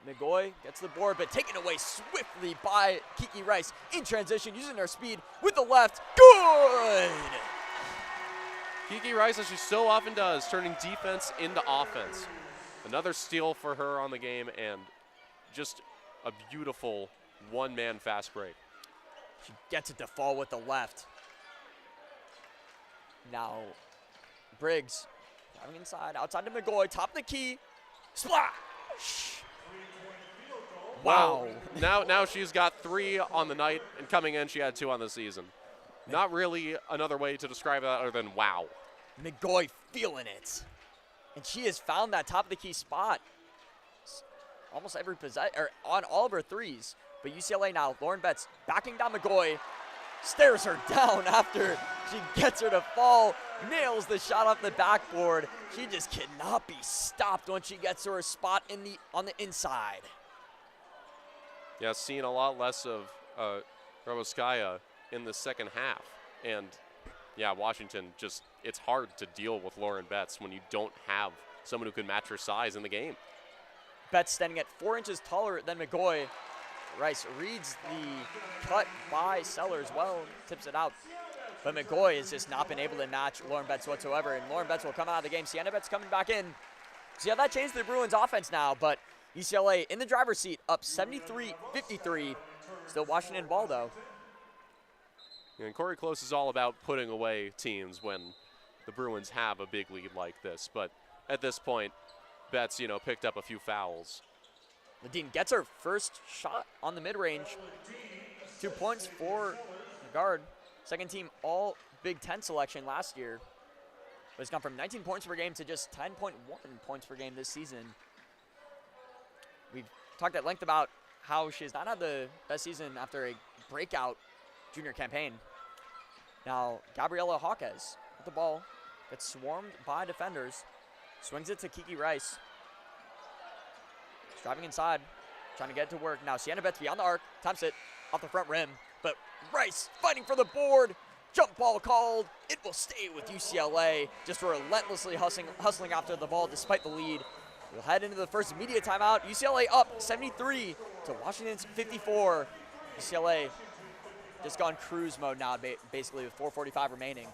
McGoy gets the board, but taken away swiftly by Kiki Rice in transition, using her speed with the left. Good! Kiki Rice, as she so often does, turning defense into offense. Another steal for her on the game, and just a beautiful one-man fast break. She gets it to fall with the left. Now Briggs driving inside, outside to McGoy, top of the key, splash! Wow. Now she's got 3 on the night, and coming in she had 2 on the season. Not really another way to describe that other than wow. McGoy feeling it. And she has found that top of the key spot almost every on all of her threes. But UCLA now, Lauren Betts backing down McGoy, stares her down after she gets her to fall, nails the shot off the backboard. She just cannot be stopped when she gets to her spot on the inside. Yeah, seeing a lot less of Roboskaya in the second half. And yeah, Washington just, it's hard to deal with Lauren Betts when you don't have someone who can match her size in the game. Betts standing at 4 inches taller than McGoy. Rice reads the cut by Sellers well, tips it out. But McGoy has just not been able to match Lauren Betts whatsoever, and Lauren Betts will come out of the game. Sienna Betts coming back in. So yeah, that changed the Bruins offense now, but UCLA in the driver's seat, up 73-53. Still Washington ball, though. And Corey Close is all about putting away teams when the Bruins have a big lead like this. But at this point, Betts, picked up a few fouls. Ledeen gets her first shot on the mid-range. 2 points for the guard. Second team all Big Ten selection last year. But it's gone from 19 points per game to just 10.1 points per game this season. We've talked at length about how she's not had the best season after a breakout junior campaign. Now, Gabriella Hawkes with the ball, gets swarmed by defenders, swings it to Kiki Rice. She's driving inside, trying to get it to work. Now, Sienna Betts beyond the arc, attempts it off the front rim, but Rice fighting for the board. Jump ball called. It will stay with UCLA, just relentlessly hustling after the ball despite the lead. We'll head into the first immediate timeout. UCLA up 73 to Washington's 54. UCLA just gone cruise mode now, basically with 4:45 remaining.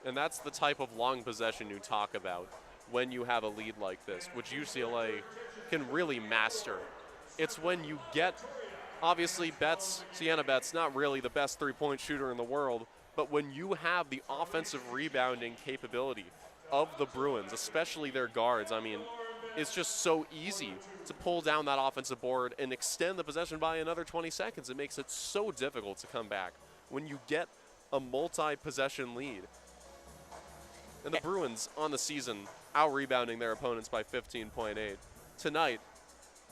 And that's the type of long possession you talk about when you have a lead like this, which UCLA can really master. It's when you get, obviously, Sienna Betts, not really the best three-point shooter in the world, but when you have the offensive rebounding capability of the Bruins, especially their guards, I mean, it's just so easy to pull down that offensive board and extend the possession by another 20 seconds. It makes it so difficult to come back when you get a multi-possession lead. And the Bruins on the season out-rebounding their opponents by 15.8. Tonight,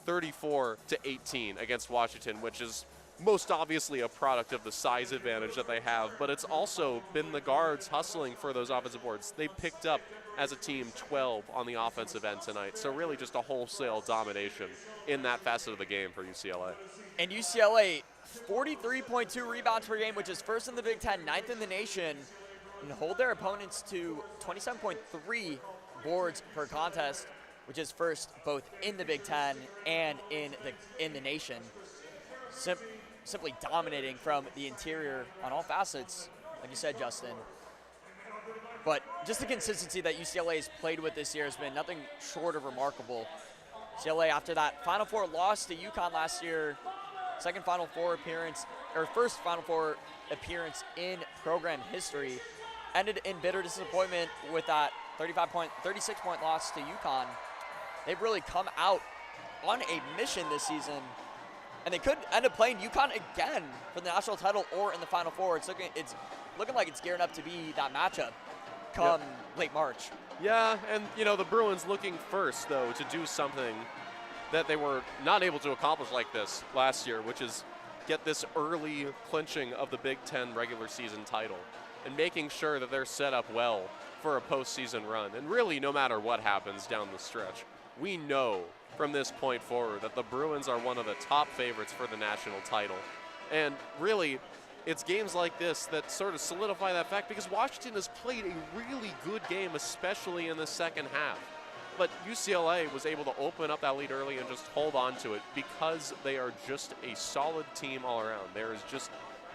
34-18 against Washington, which is most obviously a product of the size advantage that they have, but it's also been the guards hustling for those offensive boards. They picked up, as a team, 12 on the offensive end tonight. So really just a wholesale domination in that facet of the game for UCLA. And UCLA, 43.2 rebounds per game, which is first in the Big Ten, ninth in the nation, and hold their opponents to 27.3 boards per contest, which is first both in the Big Ten and in the nation. Simply dominating from the interior on all facets, like you said, Justin. But just the consistency that UCLA has played with this year has been nothing short of remarkable. UCLA, after that Final Four loss to UConn last year, first Final Four appearance in program history, ended in bitter disappointment with that 36-point loss to UConn. They've really come out on a mission this season, and they could end up playing UConn again for the national title or in the Final Four. It's looking like it's gearing up to be that matchup come late March. Yeah, and the Bruins looking first, though, to do something that they were not able to accomplish like this last year, which is get this early clinching of the Big Ten regular season title and making sure that they're set up well for a postseason run. And really, no matter what happens down the stretch, we know from this point forward that the Bruins are one of the top favorites for the national title. And really, it's games like this that sort of solidify that fact, because Washington has played a really good game, especially in the second half. But UCLA was able to open up that lead early and just hold on to it because they are just a solid team all around. There is just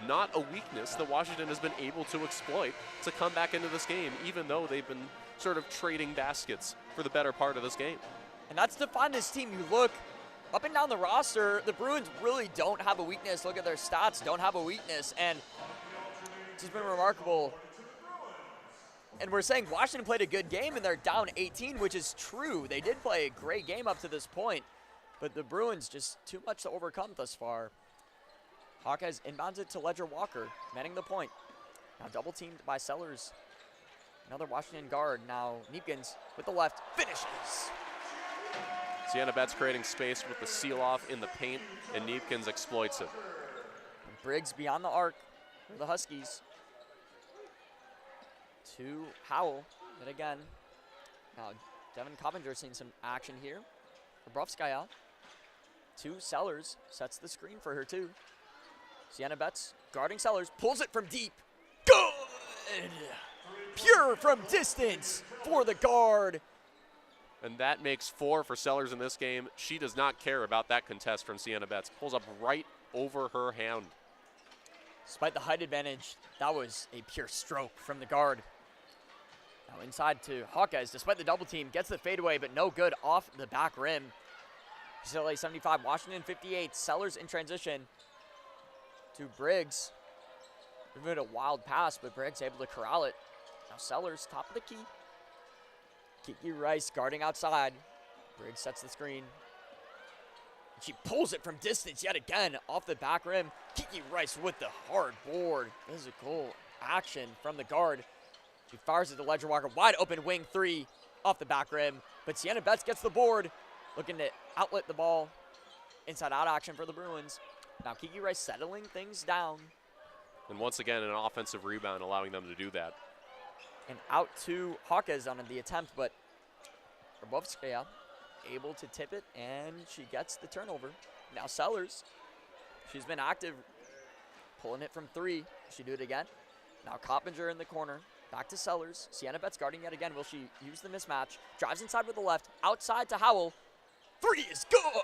not a weakness that Washington has been able to exploit to come back into this game, even though they've been sort of trading baskets for the better part of this game. And that's defined this team. You look up and down the roster, the Bruins really don't have a weakness. Look at their stats, don't have a weakness. And it's just been remarkable. And we're saying Washington played a good game and they're down 18, which is true. They did play a great game up to this point, but the Bruins just too much to overcome thus far. Hawkeyes inbounds it to Ledger Walker, manning the point. Now double teamed by Sellers. Another Washington guard. Now Neepkins with the left finishes. Sienna Betts creating space with the seal-off in the paint, and Neepkins exploits it. And Briggs beyond the arc for the Huskies. To Howell, yet again. Now Devin Coppinger seeing some action here. Bobrovskaya to Sellers, sets the screen for her too. Sienna Betts guarding Sellers, pulls it from deep. Good! Pure from distance for the guard. And that makes 4 for Sellers in this game. She does not care about that contest from Sienna Betts. Pulls up right over her hand. Despite the height advantage, that was a pure stroke from the guard. Now inside to Hawkeyes, despite the double team, gets the fadeaway, but no good off the back rim. UCLA 75, Washington 58. Sellers in transition to Briggs. Given a wild pass, but Briggs able to corral it. Now Sellers, top of the key. Kiki Rice guarding outside. Briggs sets the screen. She pulls it from distance yet again off the back rim. Kiki Rice with the hard board. Physical action from the guard. She fires it to Ledger Walker. Wide open wing 3 off the back rim. But Sienna Betts gets the board. Looking to outlet the ball. Inside out action for the Bruins. Now Kiki Rice settling things down. And once again, an offensive rebound allowing them to do that. And out to Hawkeyes on the attempt, but Bobrovskaya able to tip it, and she gets the turnover. Now Sellers, she's been active, pulling it from 3. She do it again. Now Coppinger in the corner, back to Sellers. Sienna Betts guarding yet again. Will she use the mismatch? Drives inside with the left, outside to Howell. 3 is good!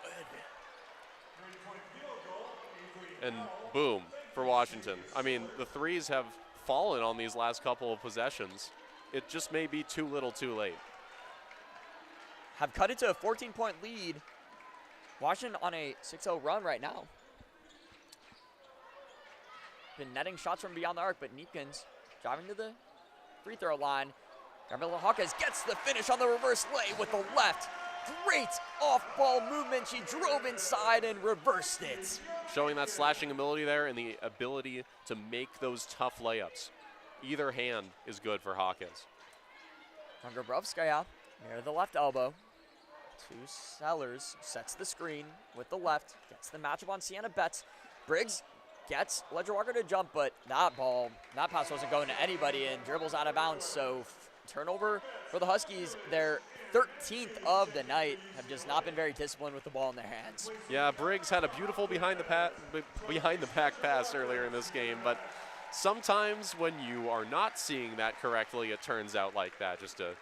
And boom for Washington. I mean, the threes have fallen on these last couple of possessions. it just may be too little too late. Have cut it to a 14-point lead. Washington on a 6-0 run right now. Been netting shots from beyond the arc, but Neepkins driving to the free throw line. Gabriela Hawkes gets the finish on the reverse lay with the left. Great off-ball movement. She drove inside and reversed it. Showing that slashing ability there and the ability to make those tough layups. Either hand is good for Hawkes. Grabowskaya near the left elbow. To Sellers, sets the screen with the left, gets the matchup on Sienna Betts. Briggs gets Ledger Walker to jump, but that pass wasn't going to anybody and dribbles out of bounds. So turnover for the Huskies. Their 13th of the night, have just not been very disciplined with the ball in their hands. Yeah, Briggs had a beautiful behind the back pass earlier in this game, but sometimes when you are not seeing that correctly, it turns out like that, just a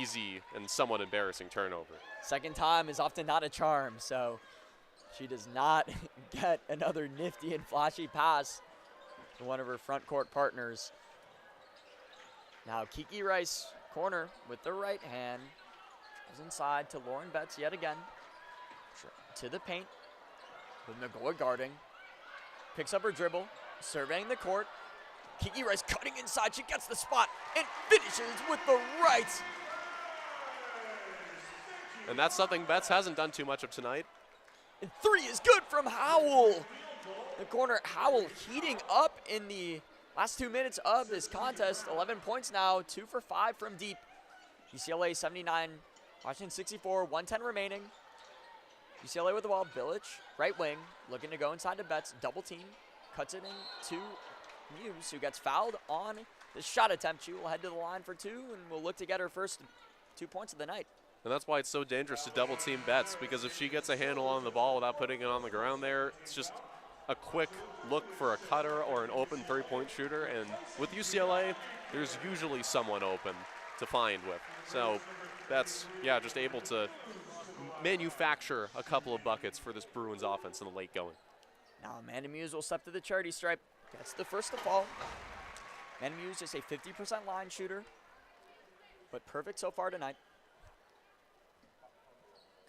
easy and somewhat embarrassing turnover. Second time is often not a charm, so she does not get another nifty and flashy pass to one of her front court partners. Now Kiki Rice, corner with the right hand, goes inside to Lauren Betts yet again, to the paint, with McGoy guarding, picks up her dribble, surveying the court. Kiki Rice cutting inside, she gets the spot and finishes with the right. And that's something Betts hasn't done too much of tonight. And three is good from Howell. The corner, Howell heating up in the last 2 minutes of this contest. 11 points now, 2 for 5 from deep. UCLA 79, Washington 64, 1:10 remaining. UCLA with the ball, Bilic, right wing, looking to go inside to Betts, double team, cuts it in to Muse, who gets fouled on the shot attempt. She will head to the line for 2 and will look to get her first 2 points of the night. And that's why it's so dangerous to double team Betts, because if she gets a handle on the ball without putting it on the ground there, it's just a quick look for a cutter or an open three-point shooter. And with UCLA, there's usually someone open to find with. So Betts, yeah, just able to manufacture a couple of buckets for this Bruins offense in the late going. Now Amanda Muse will step to the charity stripe, gets the first to fall. Amanda Muse is a 50% line shooter, but perfect so far tonight.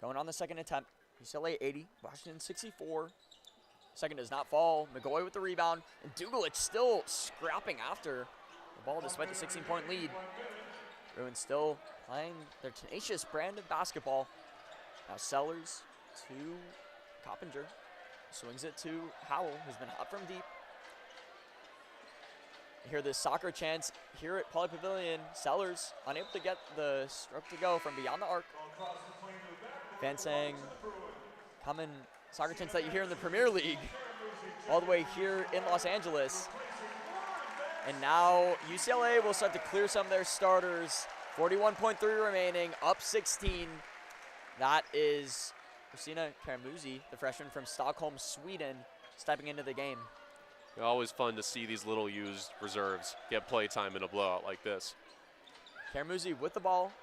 Going on the second attempt, UCLA 80, Washington 64. Second does not fall. McGoy with the rebound, and Dugalich still scrapping after the ball despite the 16-point lead. Bruins still playing their tenacious brand of basketball. Now Sellers to Coppinger. Swings it to Howell, who's been hot from deep. You hear this soccer chants here at Pauley Pavilion. Sellers unable to get the stroke to go from beyond the arc. Fans saying common soccer chants that you hear in the Premier League all the way here in Los Angeles. And now UCLA will start to clear some of their starters. 41.3 remaining, up 16. That is Christina Karamuzzi, the freshman from Stockholm, Sweden, stepping into the game. Always fun to see these little used reserves get play time in a blowout like this. Karamuzzi with the ball,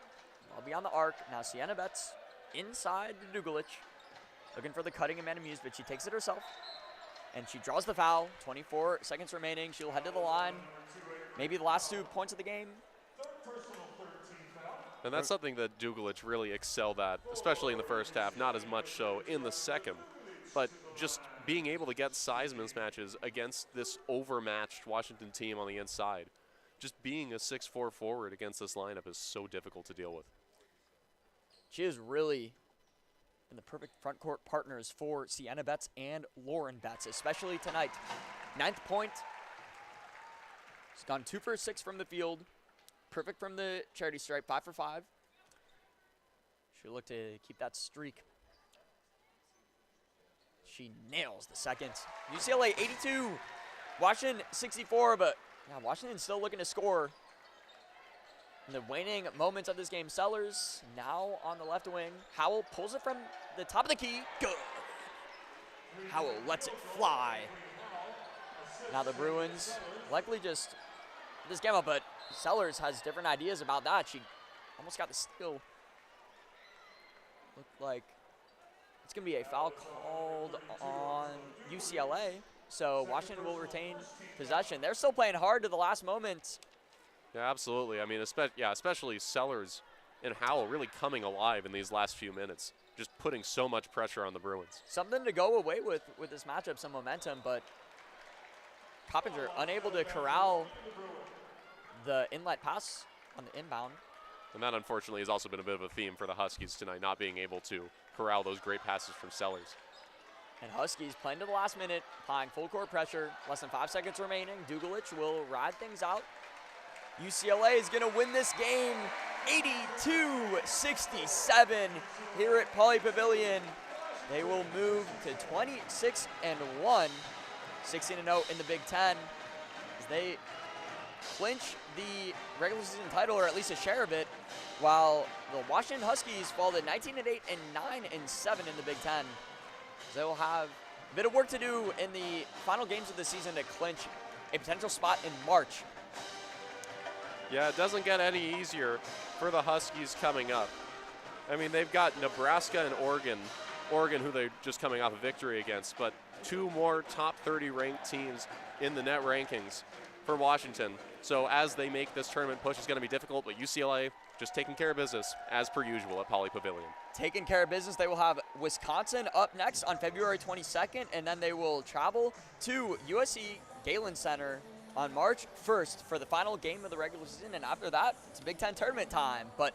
beyond the arc. Now Sienna Betts inside to Dugalich, looking for the cutting Amanda Muse, but she takes it herself. And she draws the foul, 24 seconds remaining. She'll head to the line. Maybe the last 2 points of the game. And that's something that Dugalich really excelled at, especially in the first half, not as much so in the second. But just being able to get size mismatches against this overmatched Washington team on the inside. Just being a 6'4" forward against this lineup is so difficult to deal with. She is really been the perfect front court partners for Sienna Betts and Lauren Betts, especially tonight. 9th point. She's gone 2 for 6 from the field. Perfect from the charity stripe, 5 for 5. She'll look to keep that streak. She nails the second. UCLA 82, Washington 64, but yeah, Washington's still looking to score. In the waning moments of this game, Sellers now on the left wing. Howell pulls it from the top of the key. Good. Howell lets it fly. Now the Bruins likely just put this game up, but Sellers has different ideas about that. She almost got the steal. Looked like it's going to be a foul called on UCLA. So Washington will retain possession. They're still playing hard to the last moment. Yeah, absolutely. I mean, especially Sellers and Howell really coming alive in these last few minutes, just putting so much pressure on the Bruins. Something to go away with this matchup, some momentum, but Coppinger unable to corral the inlet pass on the inbound. And that, unfortunately, has also been a bit of a theme for the Huskies tonight, not being able to corral those great passes from Sellers. And Huskies playing to the last minute, applying full court pressure. Less than 5 seconds remaining. Dugalich will ride things out. UCLA is going to win this game 82-67 here at Pauley Pavilion. They will move to 26-1, 16-0 in the Big Ten as they clinch the regular season title, or at least a share of it, while the Washington Huskies fall to 19-8 and 9-7 in the Big Ten. They will have a bit of work to do in the final games of the season to clinch a potential spot in March. Yeah, it doesn't get any easier for the Huskies coming up. I mean, they've got Nebraska and Oregon, who they're just coming off a victory against, but 2 more top 30 ranked teams in the net rankings for Washington. So as they make this tournament push, it's going to be difficult, but UCLA just taking care of business as per usual at Pauley Pavilion. Taking care of business. They will have Wisconsin up next on February 22nd, and then they will travel to USC Galen Center on March 1st for the final game of the regular season, and after that, it's Big Ten tournament time. But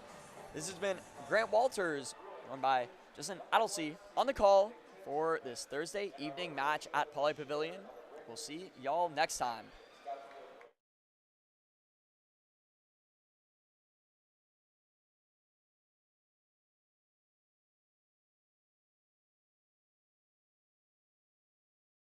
this has been Grant Walters, joined by Justin Attlesey, on the call for this Thursday evening match at Pauley Pavilion. We'll see y'all next time.